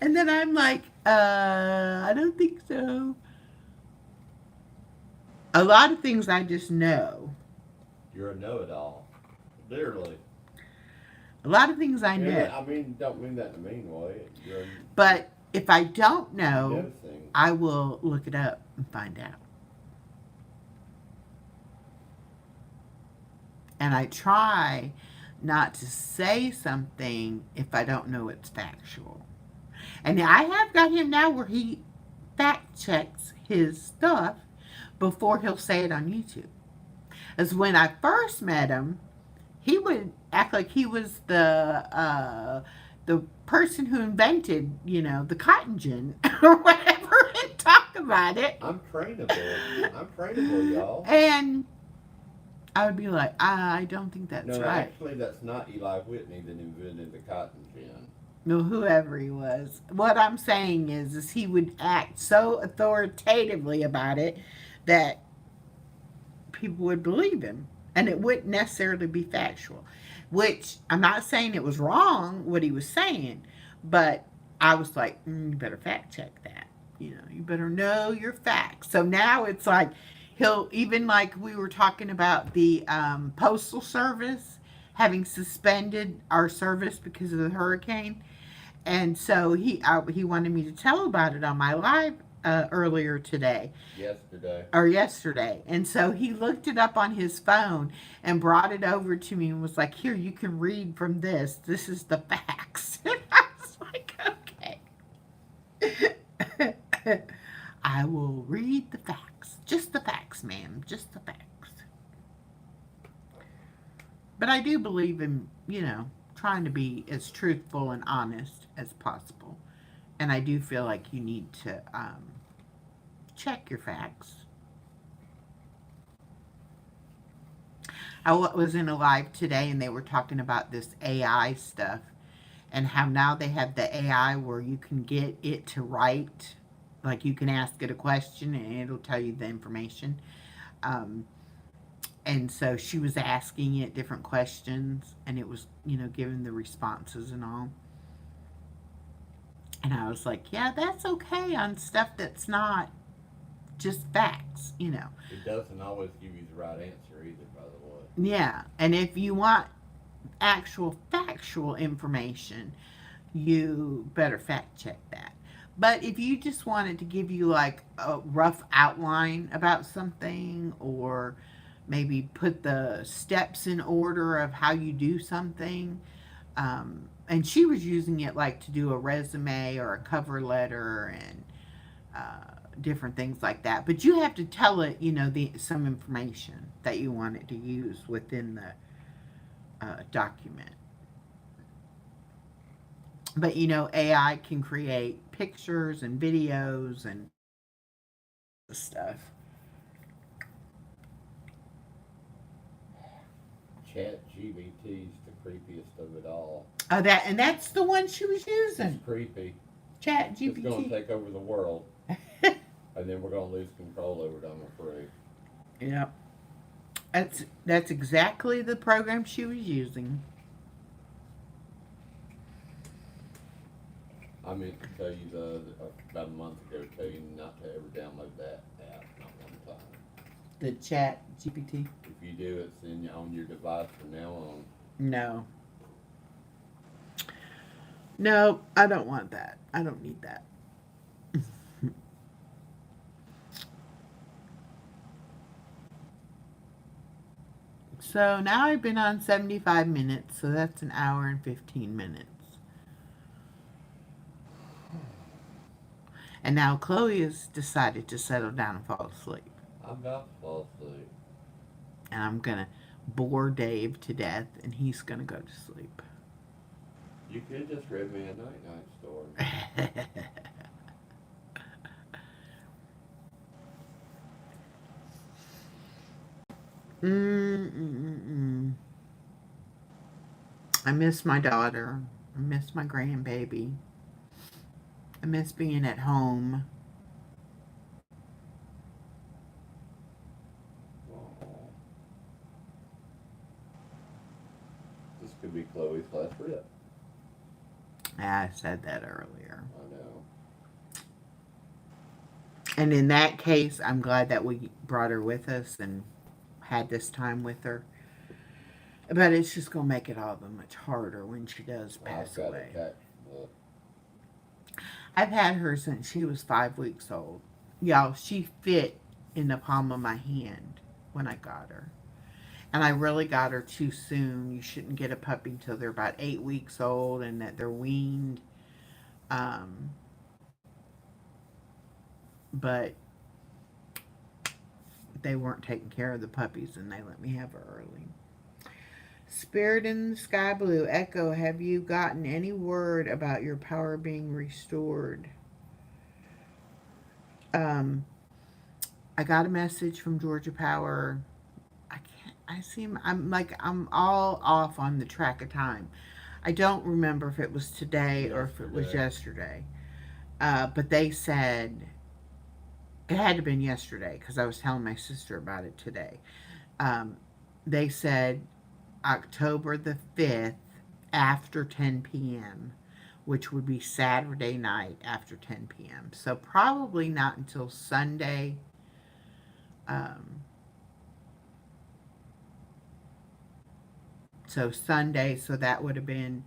And then I'm like, I don't think so. A lot of things I just know. You're a know-it-all. Literally. A lot of things I And know. I mean, don't mean that in a mean way. But if I don't You know, know things. I will look it up and find out. And I try not to say something if I don't know it's factual. And I have got him now where he fact checks his stuff before he'll say it on YouTube. As when I first met him, he would act like he was the person who invented, the cotton gin or whatever, and talk about it. I'm trainable. I'm trainable, y'all. And I would be like, I don't think that's No, right. actually, that's not Eli Whitney that invented the cotton gin. No, whoever he was. What I'm saying is he would act so authoritatively about it that people would believe him, and it wouldn't necessarily be factual. Which I'm not saying it was wrong what he was saying, but I was like, you better fact check that. You better know your facts. So now it's like he'll even like we were talking about the postal service having suspended our service because of the hurricane, and so he wanted me to tell about it on my live earlier today Yesterday. or yesterday. And so he looked it up on his phone and brought it over to me and was like, "Here, you can read from this. This is the facts." And I was like, "Okay." I will read the facts. Just the facts, ma'am. Just the facts. But I do believe in, trying to be as truthful and honest as possible. And I do feel like you need to check your facts. I was in a live today and they were talking about this AI stuff and how now they have the AI where you can get it to write, like you can ask it a question and it'll tell you the information. Um, and so she was asking it different questions and it was, giving the responses and all. And I was like, yeah, that's okay on stuff that's not just facts. It doesn't always give you the right answer either, by the way. Yeah. And if you want actual factual information, you better fact check that. But if you just wanted to give you like a rough outline about something or maybe put the steps in order of how you do something, and she was using it like to do a resume or a cover letter and different things like that. But you have to tell it, some information that you want it to use within the document. But AI can create pictures and videos and stuff. Chat GBT's the creepiest of it all. That's the one she was using. It's creepy. Chat It's going to GPT. take over the world. And then we're going to lose control over it, I'm afraid. Yeah. That's exactly the program she was using. I meant to tell you about a month ago, tell you not to ever download that app, not one time. The Chat GPT. If you do, it's on your device from now on. No. No, I don't want that. I don't need that. So now I've been on 75 minutes, so that's an hour and 15 minutes. And now Chloe has decided to settle down and fall asleep. I'm about to fall asleep. And I'm going to bore Dave to death, and he's going to go to sleep. You could just read me a night-night story. Mm-mm-mm. I miss my daughter. I miss my grandbaby. I miss being at home. Oh, this could be Chloe's last trip. I said that earlier. I know. And in that case, I'm glad that we brought her with us and had this time with her. But it's just going to make it all the much harder when she does pass I've got away. a text. I've had her since she was 5 weeks old. Y'all, she fit in the palm of my hand when I got her. And I really got her too soon. You shouldn't get a puppy until they're about 8 weeks old and that they're weaned. Um, but they weren't taking care of the puppies and they let me have her early. Spirit in the Sky Blue, Echo, have you gotten any word about your power being restored? Um, I got a message from Georgia Power. I seem, I'm all off on the track of time. I don't remember if it was today or if it was yesterday. But they said, it had to have been yesterday because I was telling my sister about it today. Um, they said October the 5th after 10 p.m., which would be Saturday night after 10 p.m. So probably not until Sunday. So Sunday, so that would have been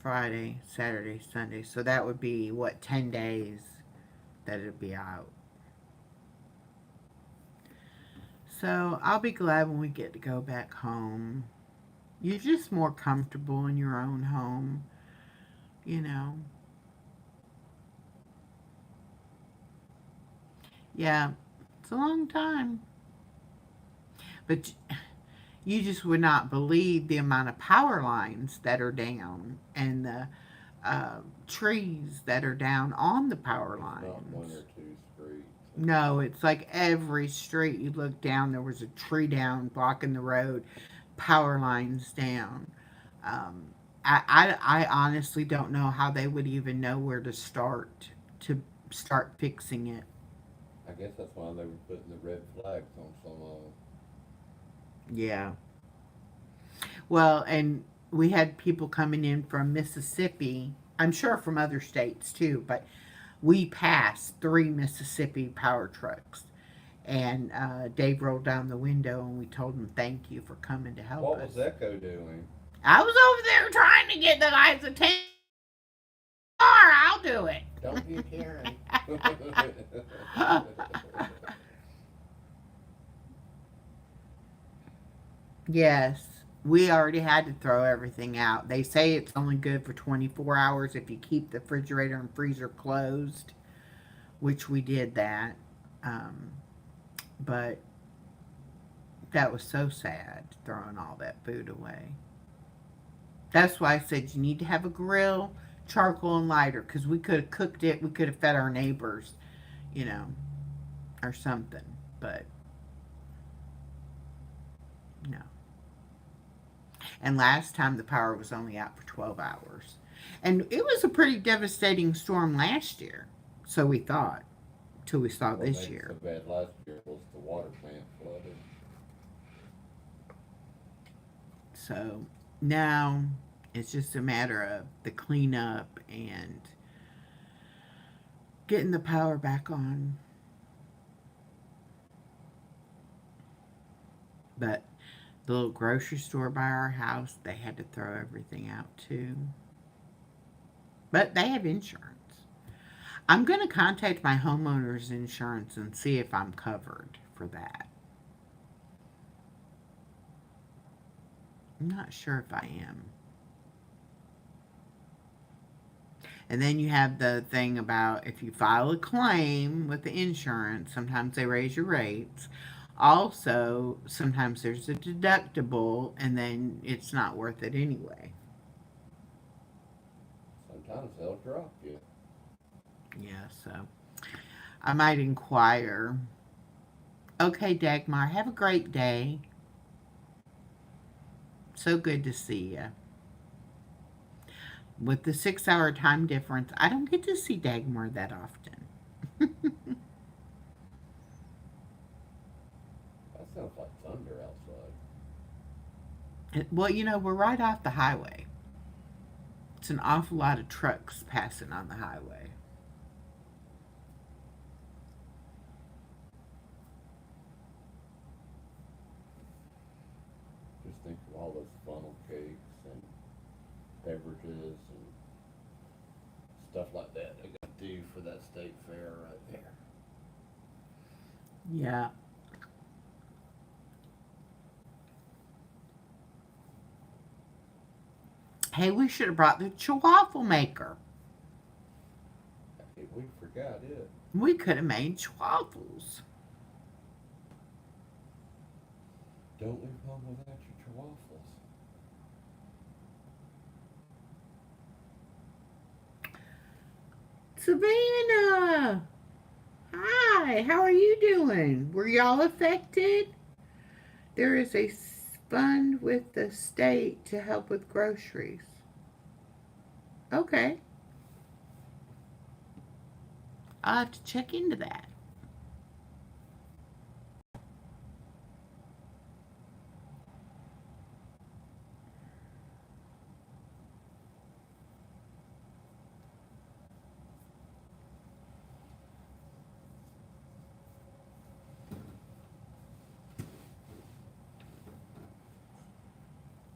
Friday, Saturday, Sunday. So that would be, what, 10 days that it'd be out. So I'll be glad when we get to go back home. You're just more comfortable in your own home, you know. Yeah, it's a long time. But you just would not believe the amount of power lines that are down and the trees that are down on the power lines. Not one or two streets. No, it's like every street you look down, there was a tree down blocking the road, power lines down. Um, I honestly don't know how they would even know where to start fixing it. I guess that's why they were putting the red flags on some of them. Yeah. Well, and we had people coming in from Mississippi. I'm sure from other states too, but we passed 3 Mississippi power trucks. And Dave rolled down the window and we told him thank you for coming to help What us. was Echo doing? I was over there trying to get the guy's attention. I'll do it. Don't be a Karen. Yes, we already had to throw everything out. They say it's only good for 24 hours if you keep the refrigerator and freezer closed, which we did that. Um, but that was so sad, throwing all that food away. That's why I said you need to have a grill, charcoal, and lighter because we could have cooked it. We could have fed our neighbors, you know, or something. But no. And last time the power was only out for 12 hours. And it was a pretty devastating storm last year. So we thought, till we saw What this made it year. so bad last year was the water plant flooded. So now it's just a matter of the cleanup and getting the power back on. But the little grocery store by our house, they had to throw everything out too. But they have insurance. I'm going to contact my homeowner's insurance and see if I'm covered for that. I'm not sure if I am. And then you have the thing about if you file a claim with the insurance, sometimes they raise your rates. Also, sometimes there's a deductible, and then it's not worth it anyway. Sometimes they'll drop you. Yeah, so I might inquire. Okay, Dagmar, have a great day. So good to see you. With the 6 hour time difference, I don't get to see Dagmar that often. That sounds like thunder outside. Well, we're right off the highway. It's an awful lot of trucks passing on the highway. Just think of all those funnel cakes and beverages and stuff like that they got to do for that state fair right there. Yeah. Hey, we should have brought the chihuahua maker. Hey, we forgot it. We could have made chihuahuas. Don't leave home without your chihuahuas. Savannah! Hi, how are you doing? Were y'all affected? There is a fund with the state to help with groceries. Okay. I'll have to check into that.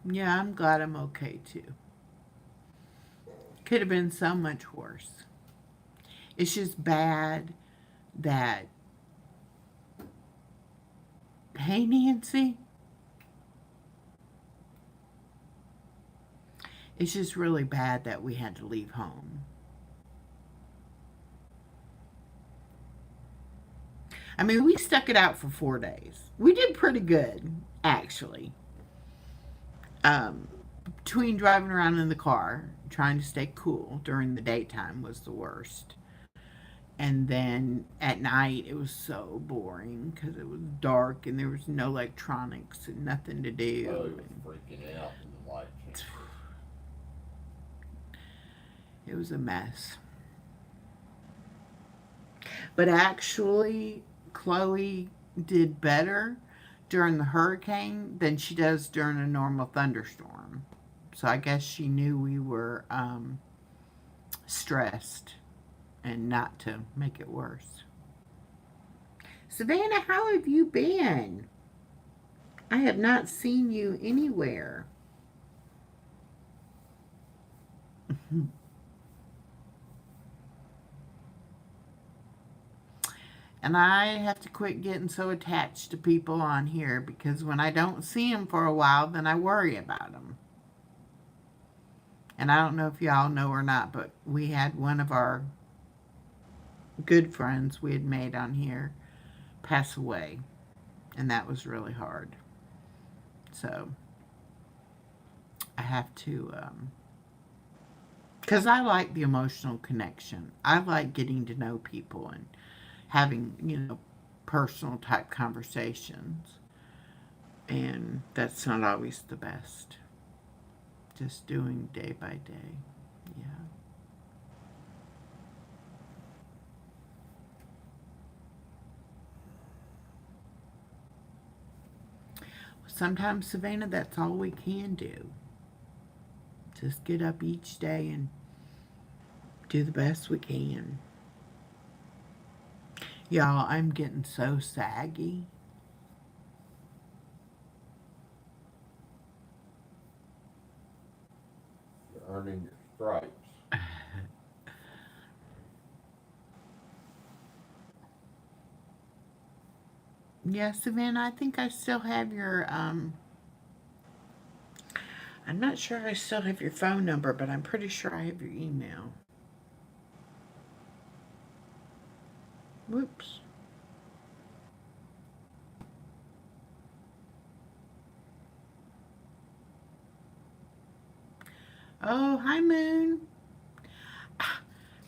Yeah, I'm glad I'm okay too. Could have been so much worse. It's just bad that, hey, Nancy, it's just really bad that we had to leave home. I mean, we stuck it out for 4 days. We did pretty good, actually. Um, Between driving around in the car, trying to stay cool during the daytime was the worst. And then at night, it was so boring because it was dark and there was no electronics and nothing to do. Chloe was freaking out in the light change. It was a mess. But actually, Khloe did better during the hurricane than she does during a normal thunderstorm. So I guess she knew we were stressed and not to make it worse. Savannah, how have you been? I have not seen you anywhere. And I have to quit getting so attached to people on here because when I don't see them for a while, then I worry about them. And I don't know if y'all know or not, but we had one of our good friends we had made on here pass away. And that was really hard. So I have to, because I like the emotional connection. I like getting to know people and having, personal type conversations. And that's not always the best. Just doing day by day. Yeah. Sometimes, Savannah, that's all we can do. Just get up each day and do the best we can. Y'all, I'm getting so saggy. You're earning your stripes. Yeah, Savannah, I think I still have your, I'm not sure I still have your phone number, but I'm pretty sure I have your email. Whoops. Oh, hi, Moon.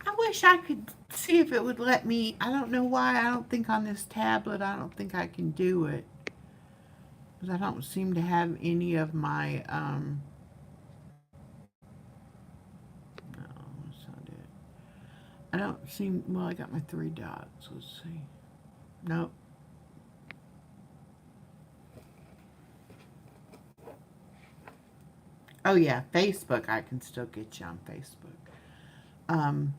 I wish I could see if it would let me. I don't know why. I don't think on this tablet, I don't think I can do it. Because I don't seem to have any of my, no, that's not it. I don't seem, well, I got my three dots. Let's see. Nope. Oh, yeah, Facebook. I can still get you on Facebook. Um,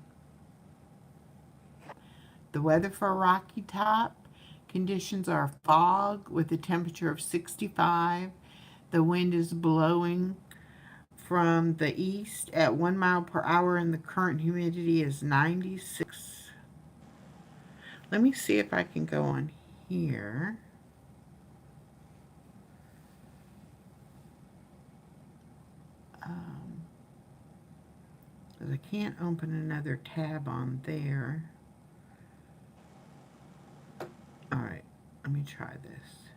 the weather for Rocky Top conditions are fog with a temperature of 65. The wind is blowing from the east at 1 mile per hour, and the current humidity is 96. Let me see if I can go on here. Um, 'Cause I can't open another tab on there. Alright, let me try this.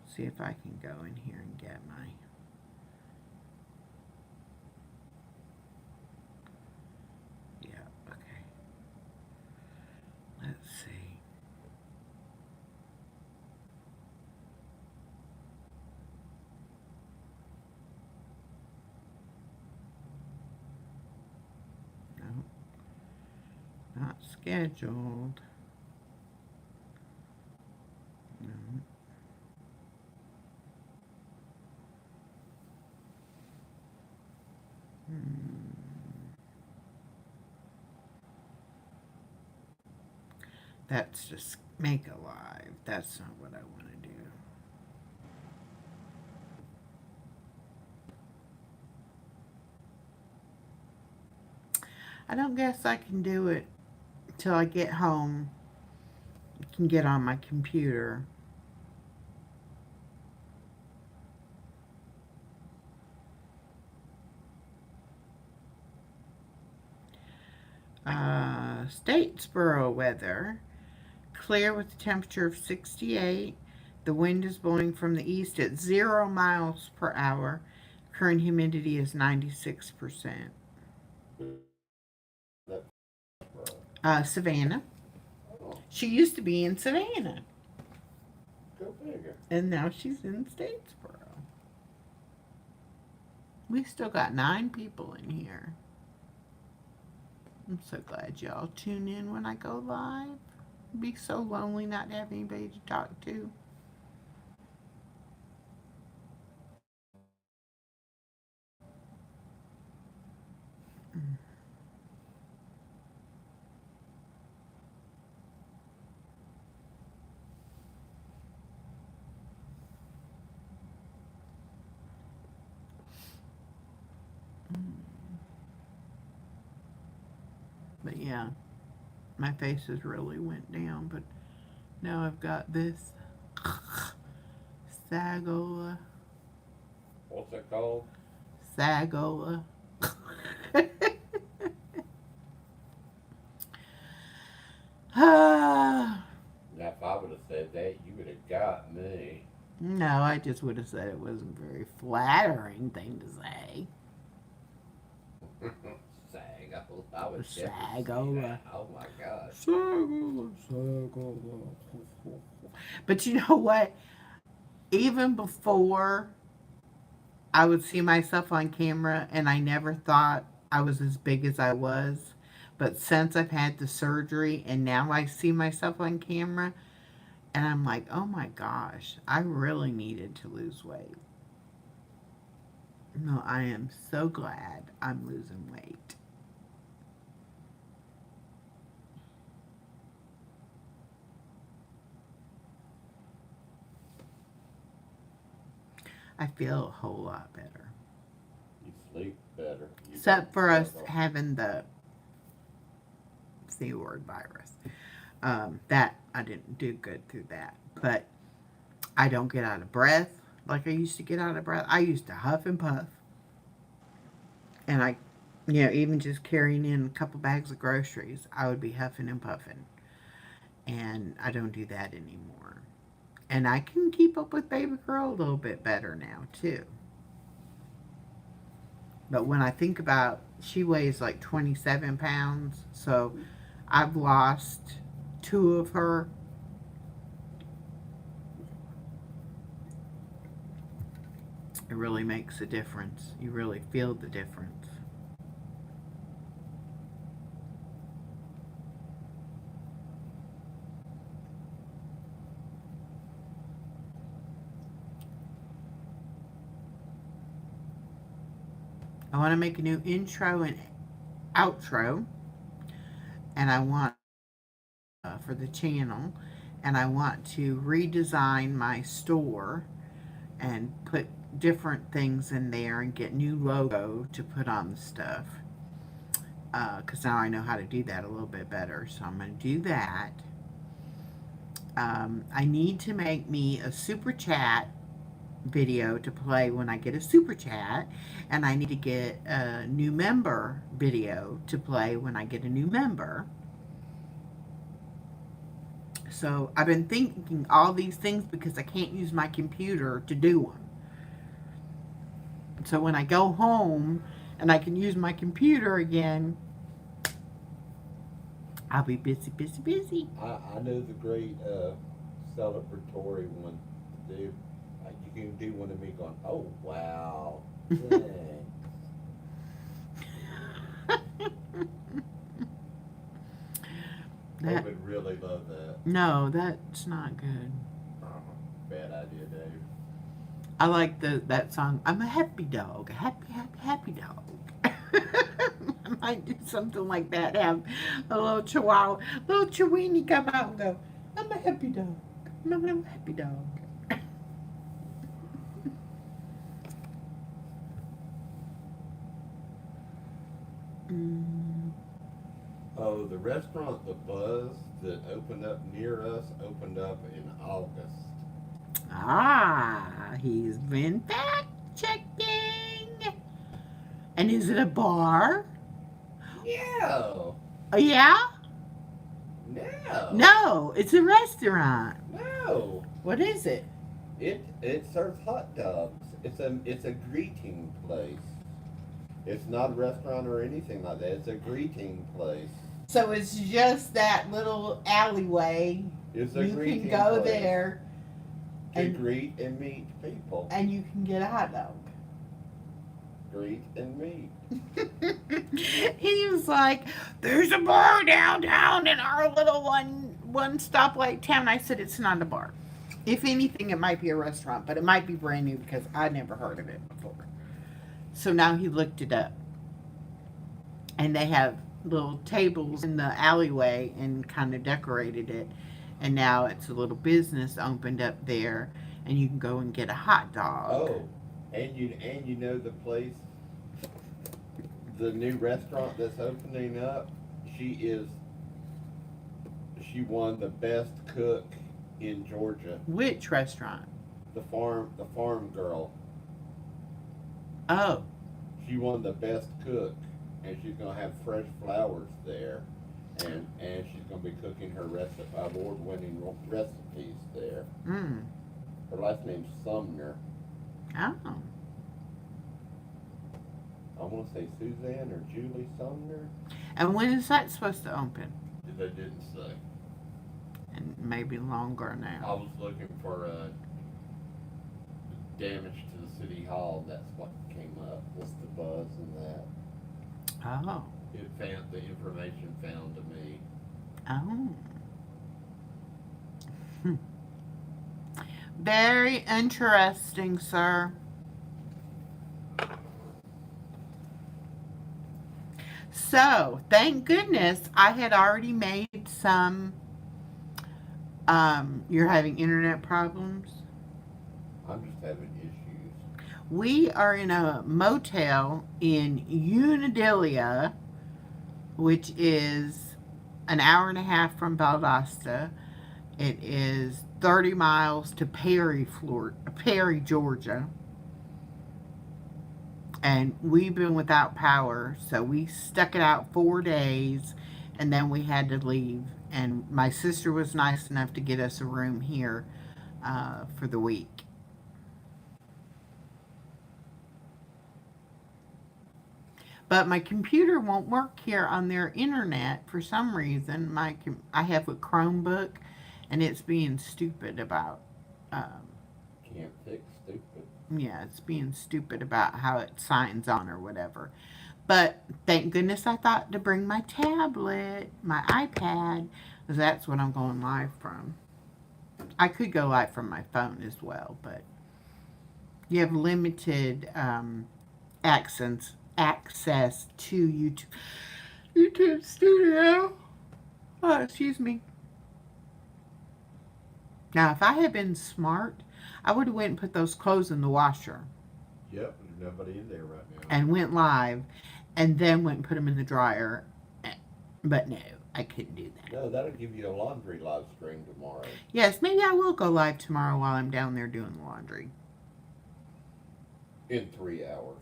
See if I can go in here and get my... Yeah, okay. Let's see. No, not scheduled. No. That's just make a live. That's not what I want to do. I don't guess I can do it till I get home. I can get on my computer. Statesboro weather. Clear with a temperature of 68. The wind is blowing from the east at 0 miles per hour. Current humidity is 96%. Savannah. Oh, She used to be in Savannah, go figure. and now she's in Statesboro. We still got 9 people in here. I'm so glad y'all tune in when I go live. It'd be so lonely not to have anybody to talk to. But yeah, my faces really went down. But now I've got this Sagola. What's it called? Sagola. Ah, Now, if I would have said that, you would have got me. no, I just would have said it wasn't a very flattering thing to say. Sag. I would Sagola. Oh my gosh. Sagola, Sagola. But you know what? Even before I would see myself on camera, and I never thought I was as big as I was. But since I've had the surgery and now I see myself on camera, and I'm like, oh my gosh, I really needed to lose weight. No, I am so glad I'm losing weight. I feel a whole lot better. You sleep better. You Except for us struggle. having the C word virus. That I didn't do good through that. But I don't get out of breath like I used to get out of breath. I used to huff and puff. And Even just carrying in a couple bags of groceries, I would be huffing and puffing. And I don't do that anymore. And I can keep up with baby girl a little bit better now, too. But when I think about, she weighs like 27 pounds, so I've lost two of her. It really makes a difference. You really feel the difference. I want to make a new intro and outro, and I want for the channel, and I want to redesign my store and put different things in there and get new logo to put on the stuff. Because now I know how to do that a little bit better. So I'm going to do that. I need to make me a super chat video to play when I get a super chat, and I need to get a new member video to play when I get a new member. So I've been thinking all these things because I can't use my computer to do them. So when I go home and I can use my computer again, I'll be busy, busy, busy. I know the great celebratory one to do. You can do one of me going, oh, wow. Thanks. I would really love that. No, that's not good. Bad idea, Dave. I like that song. I'm a happy dog. A happy, happy, happy dog. I might do something like that. Have a little chihuahua, little chihuahua come out and go, I'm a happy dog. I'm a little happy dog. Oh, the restaurant, The Buzz, that opened up near us, opened up in August. He's been fact checking. And is it a bar? Yeah. Oh, yeah? No. No, it's a restaurant. No. What is it? It serves hot dogs. It's a greeting place. It's not a restaurant or anything like that. It's a greeting place. So it's just that little alleyway. It's a You greeting can go place there to greet and meet people. and you can get a hot dog. Greet and meet. He was like, there's a bar downtown in our little one stoplight town. I said, it's not a bar. If anything, it might be a restaurant, but it might be brand new because I never heard of it before. So now he looked it up. And they have little tables in the alleyway and kind of decorated it. And now it's a little business opened up there, and you can go and get a hot dog. Oh, and you know the place, the new restaurant that's opening up. She won the best cook in Georgia. Which restaurant? The farm girl. Oh. She won the best cook, and she's gonna have fresh flowers there, and she's gonna be cooking her award-winning recipes there. Mm. Her last name's Sumner. Oh. I want to say Suzanne or Julie Sumner. And when is that supposed to open? They didn't say. And maybe longer I now. was looking for damage to the city hall. That's what came up. Was the buzz and that. Oh. It found the information found to me. Oh. Very interesting, sir. So, thank goodness I had already made some. You're having internet problems? I'm just having issues. We are in a motel in Unadilla, which is an hour and a half from Valdosta. It is 30 miles to Perry, Georgia. And we've been without power, so we stuck it out 4 days, and then we had to leave. And my sister was nice enough to get us a room here for the week. But my computer won't work here on their internet for some reason. I have a Chromebook, and it's being stupid about. Um, Can't fix stupid. yeah, it's being stupid about how it signs on or whatever. But thank goodness I thought to bring my tablet, my iPad, because that's what I'm going live from. I could go live from my phone as well, but you have limited access to YouTube Studio. Oh, excuse me. Now, if I had been smart, I would have went and put those clothes in the washer Yep, there's nobody in there right now. and went live, and then went and put them in the dryer. But no, I couldn't do that. No, that'll give you a laundry live stream tomorrow. Yes, maybe I will go live tomorrow while I'm down there doing the laundry. In 3 hours.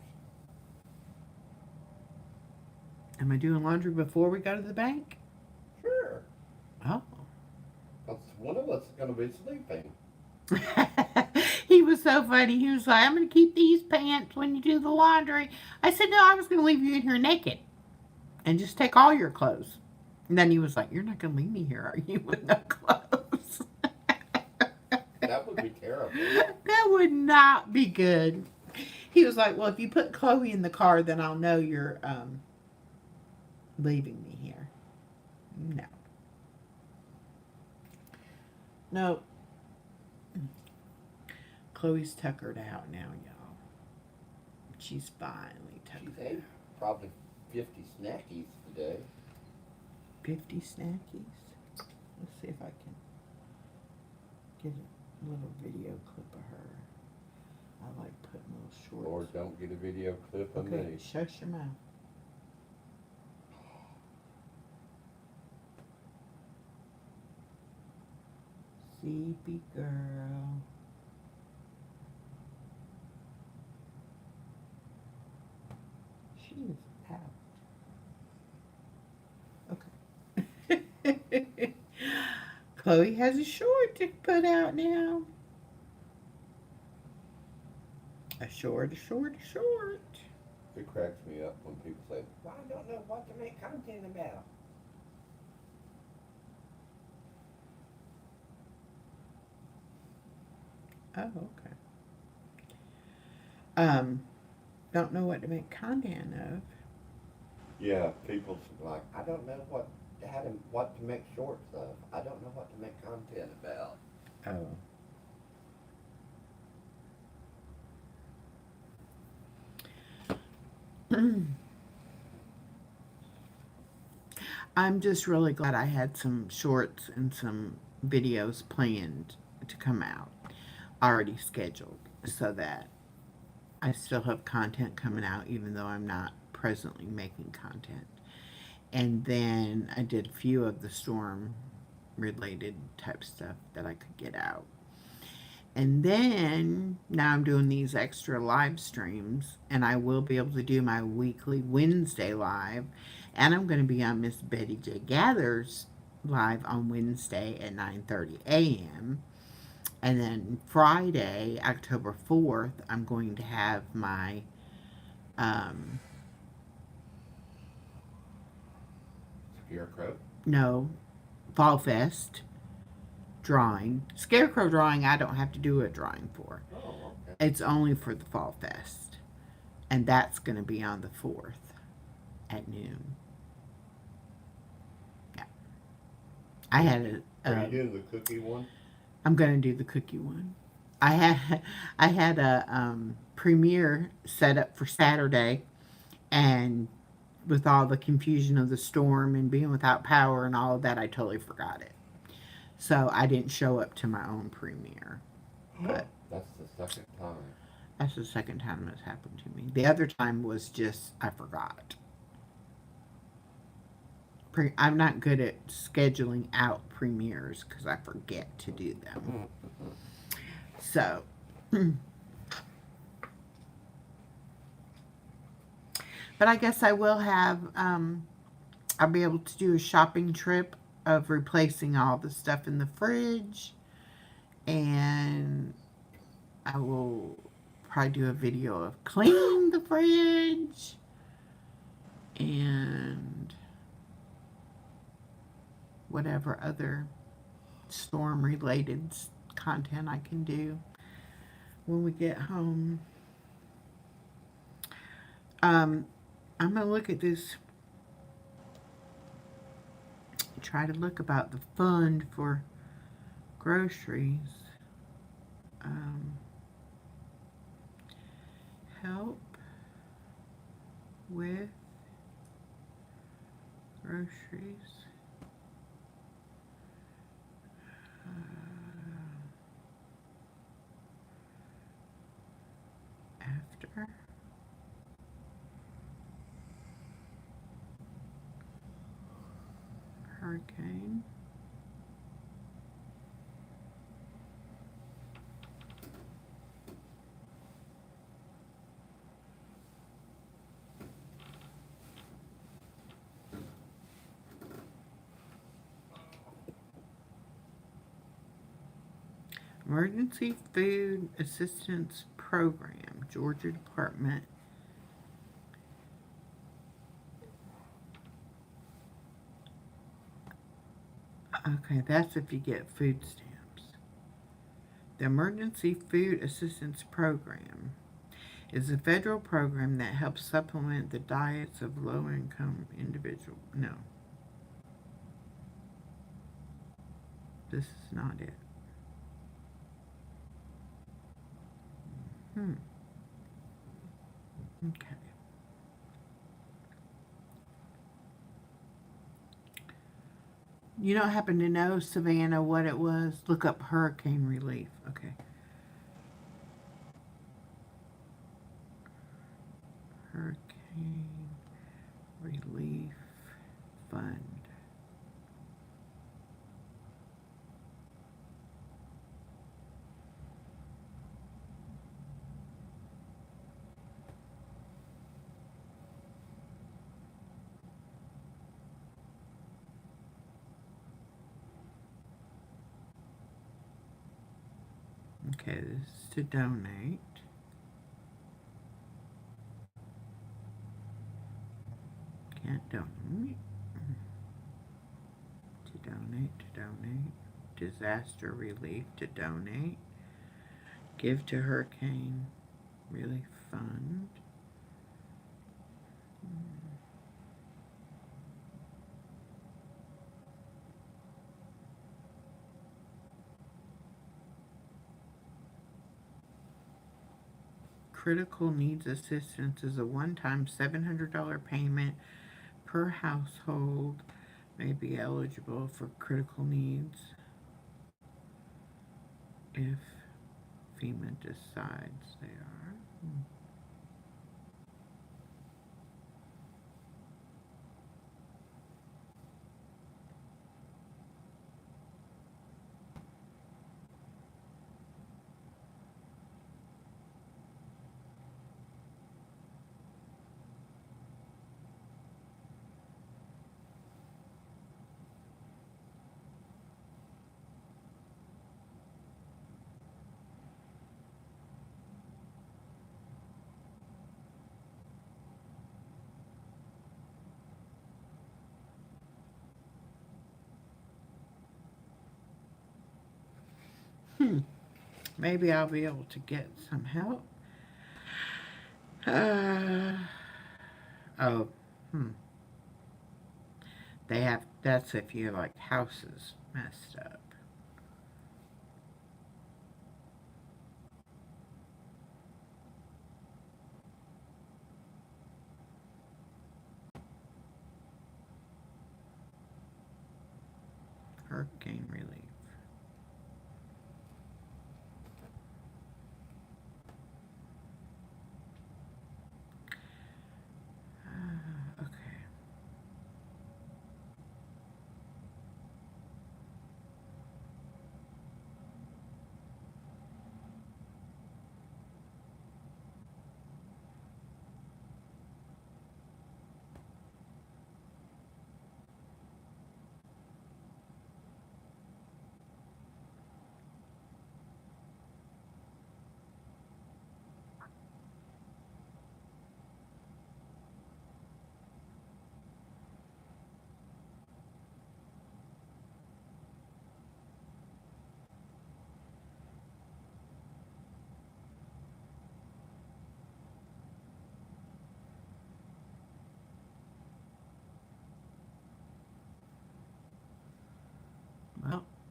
Am I doing laundry before we go to the bank? Sure. Oh. Because one of us is going to be sleeping. He was so funny. He was like, I'm going to keep these pants when you do the laundry. I said, no, I was going to leave you in here naked and just take all your clothes. And then he was like, you're not going to leave me here, are you, with no clothes? That would be terrible. That would not be good. He was like, well, if you put Khloe in the car, then I'll know you're leaving me here. No. No. Chloe's tuckered out now, y'all. She's finally tuckered She's ate probably 50 snackies today. 50 snackies. Let's see if I can get a little video clip of her. I like putting little shorts. Or don't get a video clip of Okay, me. shush your mouth. Sleepy girl. She is out. Okay. Chloe has a short to put out now. A short. It cracks me up when people say, well, I don't know what to make content about. Oh, okay. Don't know what to make content of. Yeah, people's like, I don't know what to make shorts of. I don't know what to make content about. Oh. I'm just really glad I had some shorts and some videos planned to come out, already scheduled, so that I still have content coming out even though I'm not presently making content. And then I did a few of the storm related type stuff that I could get out. And then now I'm doing these extra live streams, and I will be able to do my weekly Wednesday live, and I'm going to be on Miss Betty J. Gather's live on Wednesday at 9:30 a.m. And then Friday, October 4th, I'm going to have my Scarecrow? no, Fall Fest drawing. Scarecrow drawing, I don't have to do a drawing for. Oh, okay. It's only for the Fall Fest. And that's going to be on the 4th at noon. Yeah. I had Are you doing the cookie one? I'm going to do the cookie one. I had a premiere set up for Saturday, and with all the confusion of the storm and being without power and all of that, I totally forgot it. So I didn't show up to my own premiere. But That's the second time. that's the second time that's happened to me. The other time was just I forgot. I'm not good at scheduling out premieres because I forget to do them. So, But I guess I will have, I'll be able to do a shopping trip of replacing all the stuff in the fridge. And I will probably do a video of cleaning the fridge and whatever other storm related content I can do when we get home. I'm going to look at this, try to look about the fund for groceries. Help with groceries. After hurricane. Emergency Food Assistance Program, Georgia Department. Okay, that's if you get food stamps. The Emergency Food Assistance Program is a federal program that helps supplement the diets of low-income individuals. No, this is not it. Okay. You don't happen to know, Savannah, what it was? Look up hurricane relief. Okay. Hurricane Relief Fund. Okay, this is to donate. Can't donate. To donate, to donate. Disaster relief, to donate. Give to Hurricane Relief Fund. Critical Needs Assistance is a one-time $700 payment per household. May be eligible for critical needs if FEMA decides they are. Maybe I'll be able to get some help. Oh, hmm. They have, that's if your like house is messed up. Hurricane relief. Okay.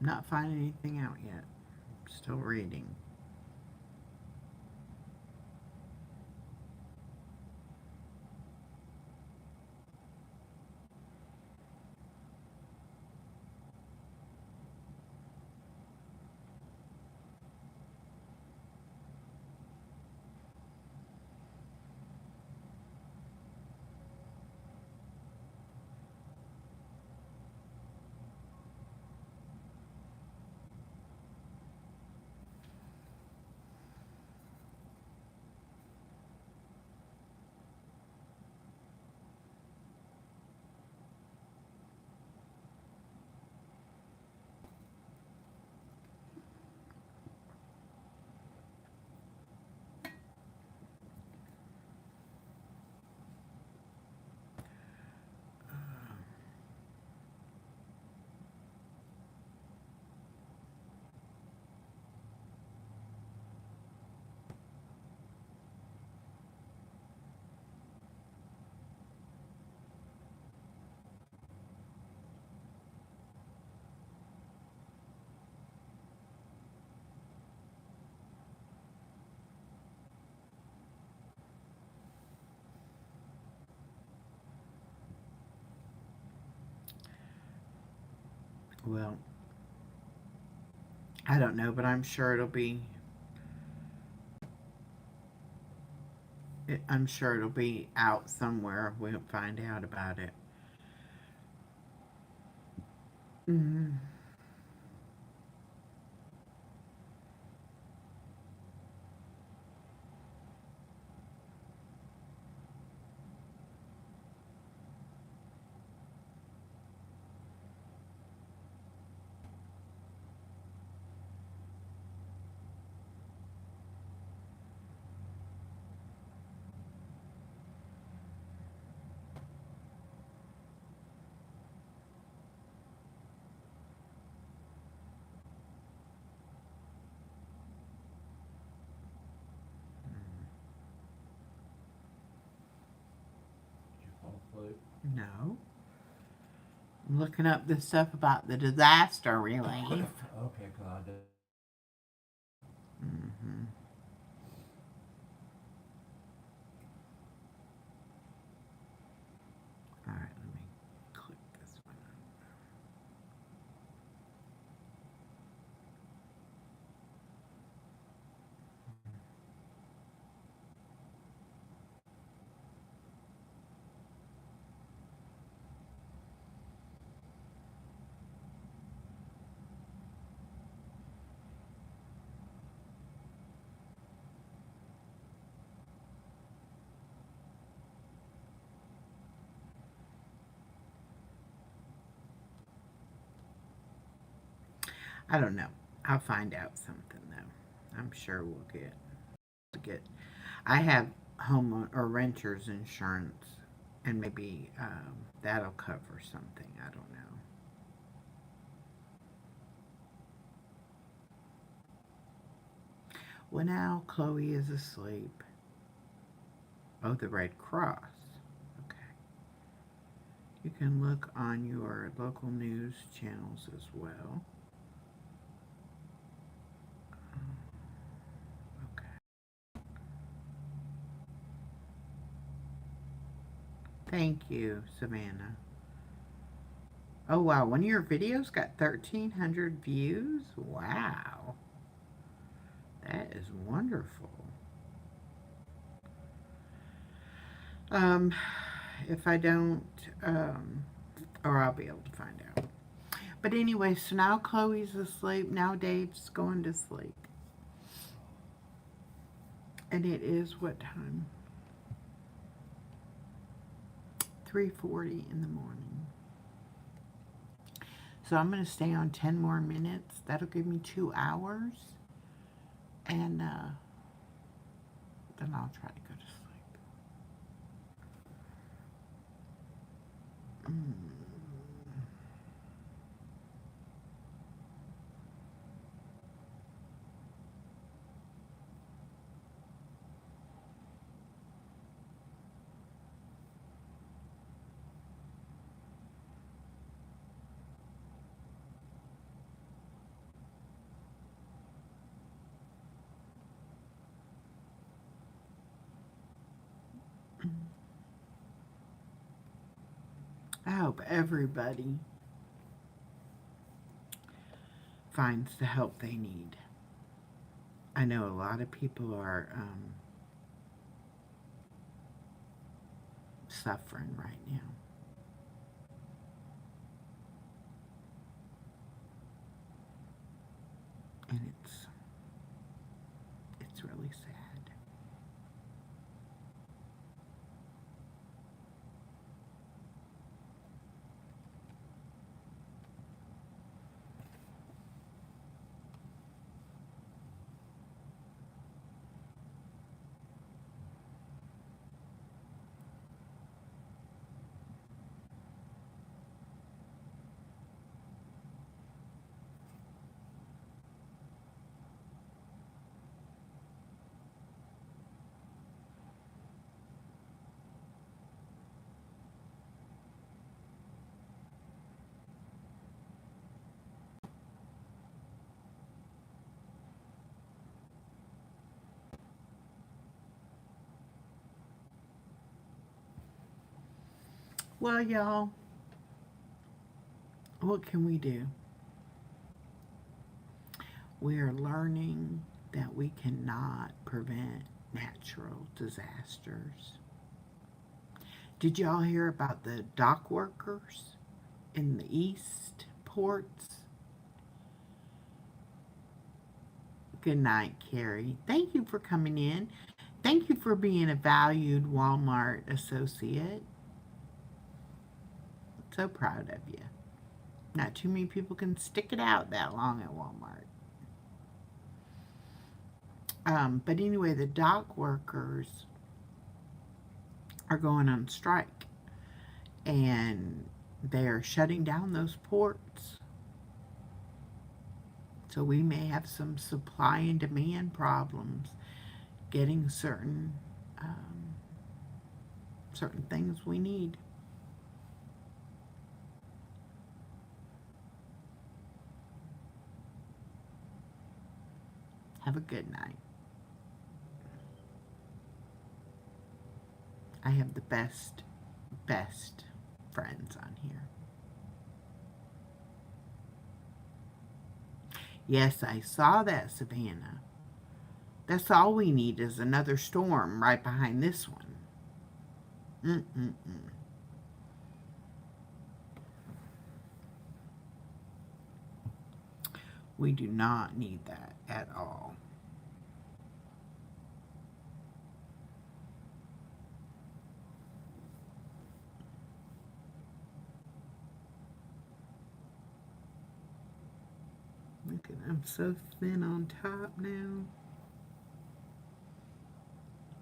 Not finding anything out yet. Still reading. Well, I don't know, but I'm sure it'll be. I'm sure it'll be out somewhere. We'll find out about it. Mm. Did you fall asleep? No. I'm looking up this stuff about the disaster relief. Okay, God. Mm-hmm. All right, let me click this one. I don't know. I'll find out something though. I'm sure we'll get. I have home or renters insurance, and maybe that'll cover something. I don't know. Well, now Khloe is asleep. Oh, the Red Cross. Okay. You can look on your local news channels as well. Okay. Thank you, Savannah. Oh, wow. One of your videos got 1,300 views? Wow. That is wonderful. Um, if I don't, or I'll be able to find out. But anyway, so now Chloe's asleep. Now Dave's going to sleep. And it is what time? 3:40 in the morning. So I'm going to stay on 10 more minutes. That'll give me 2 hours. And then I'll try to go to sleep. I hope everybody finds the help they need. I know a lot of people are suffering right now. And it's really sad. Well, y'all, what can we do? We are learning that we cannot prevent natural disasters. Did y'all hear about the dock workers in the east ports? Good night, Carrie. Thank you for coming in. Thank you for being a valued Walmart associate. So proud of you. Not too many people can stick it out that long at Walmart. But anyway, the dock workers are going on strike and they're shutting down those ports. So we may have some supply and demand problems getting certain things we need. Have a good night. I have the best friends on here. Yes, I saw that, Savannah. That's all we need is another storm right behind this one. Mm-mm-mm. We do not need that at all. Look at, I'm so thin on top now.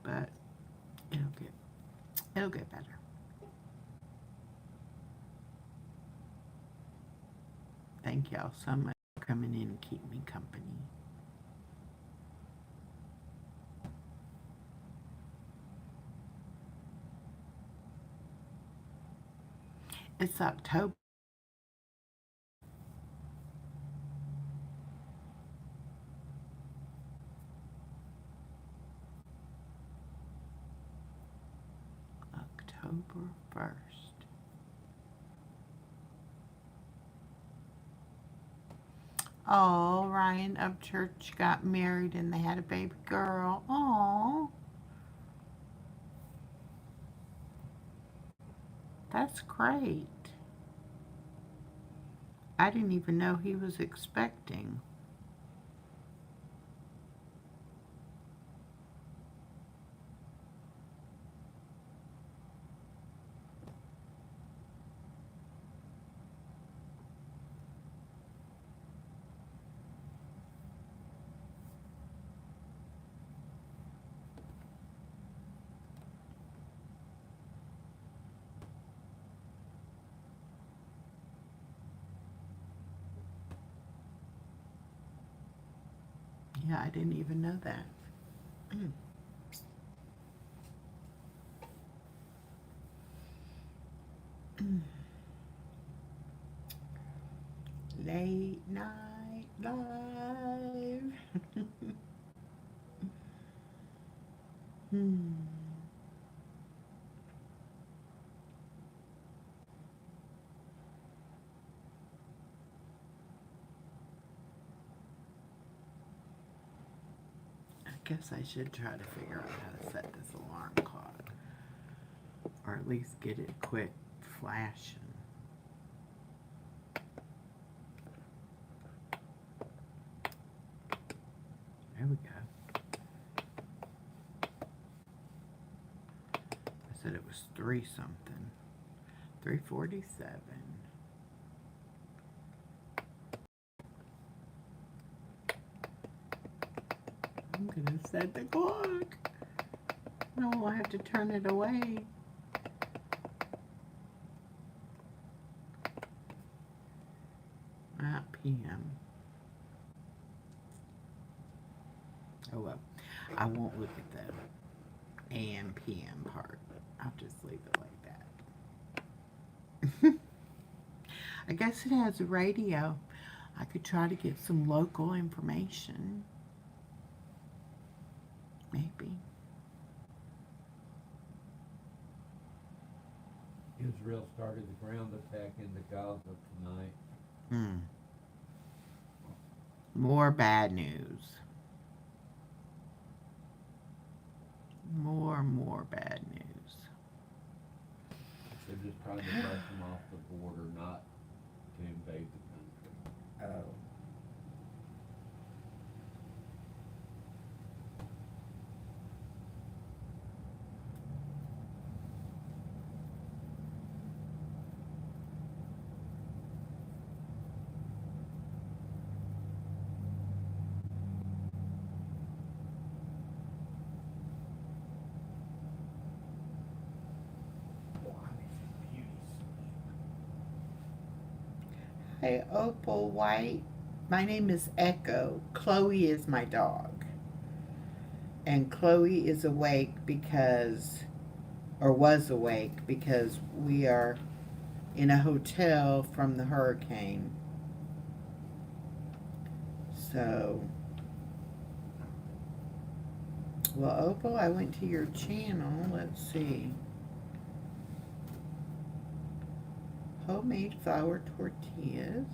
But it'll get better. Thank y'all so much for coming in and keep me company. It's October. October 1st. Oh, Ryan Upchurch got married and they had a baby girl. Oh, that's great. I didn't even know he was expecting. Yeah, I didn't even know that. Late night live. Hmm. guess I should try to figure out how to set this alarm clock. Or at least get it quit flashing. There we go. I said it was 3 something. 3:47. I'm gonna set the clock. No, I'll have to turn it away. Not PM. Oh well. I won't look at the AM PM part. I'll just leave it like that. I guess it has a radio. I could try to get some local information. Maybe. Israel started the ground attack into Gaza tonight. More bad news. More bad news. They're just trying to brush them off the border, not to invade the country. Oh. Hey, Opal White. My name is Echo. Khloe is my dog. And Khloe is awake because, or was awake because we are in a hotel from the hurricane. So, well, Opal, I went to your channel. Let's see. Homemade flour tortillas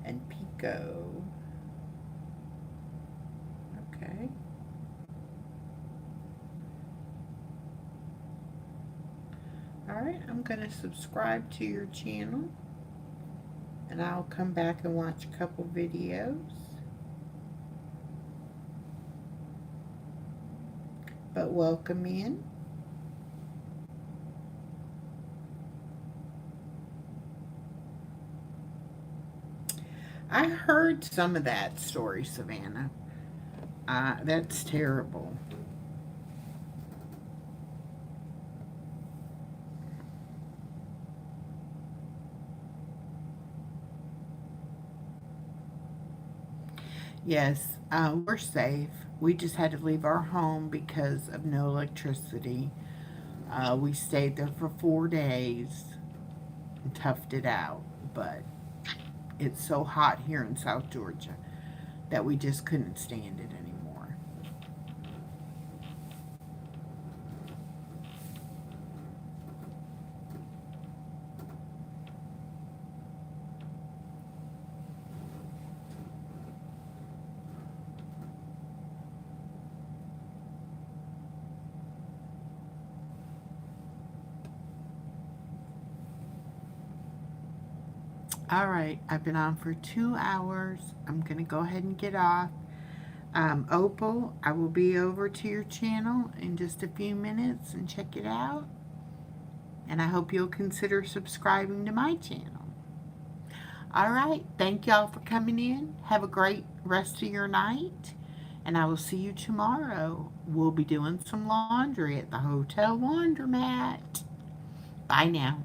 and pico. Okay. Alright, I'm going to subscribe to your channel and I'll come back and watch a couple videos. But welcome in. I heard some of that story, Savannah. That's terrible. Yes, we're safe. We just had to leave our home because of no electricity. We stayed there for 4 days and toughed it out, but it's so hot here in South Georgia that we just couldn't stand it anymore. All right, I've been on for 2 hours. I'm going to go ahead and get off. Opal, I will be over to your channel in just a few minutes and check it out. And I hope you'll consider subscribing to my channel. All right, thank y'all for coming in. Have a great rest of your night. And I will see you tomorrow. We'll be doing some laundry at the hotel laundromat. Bye now.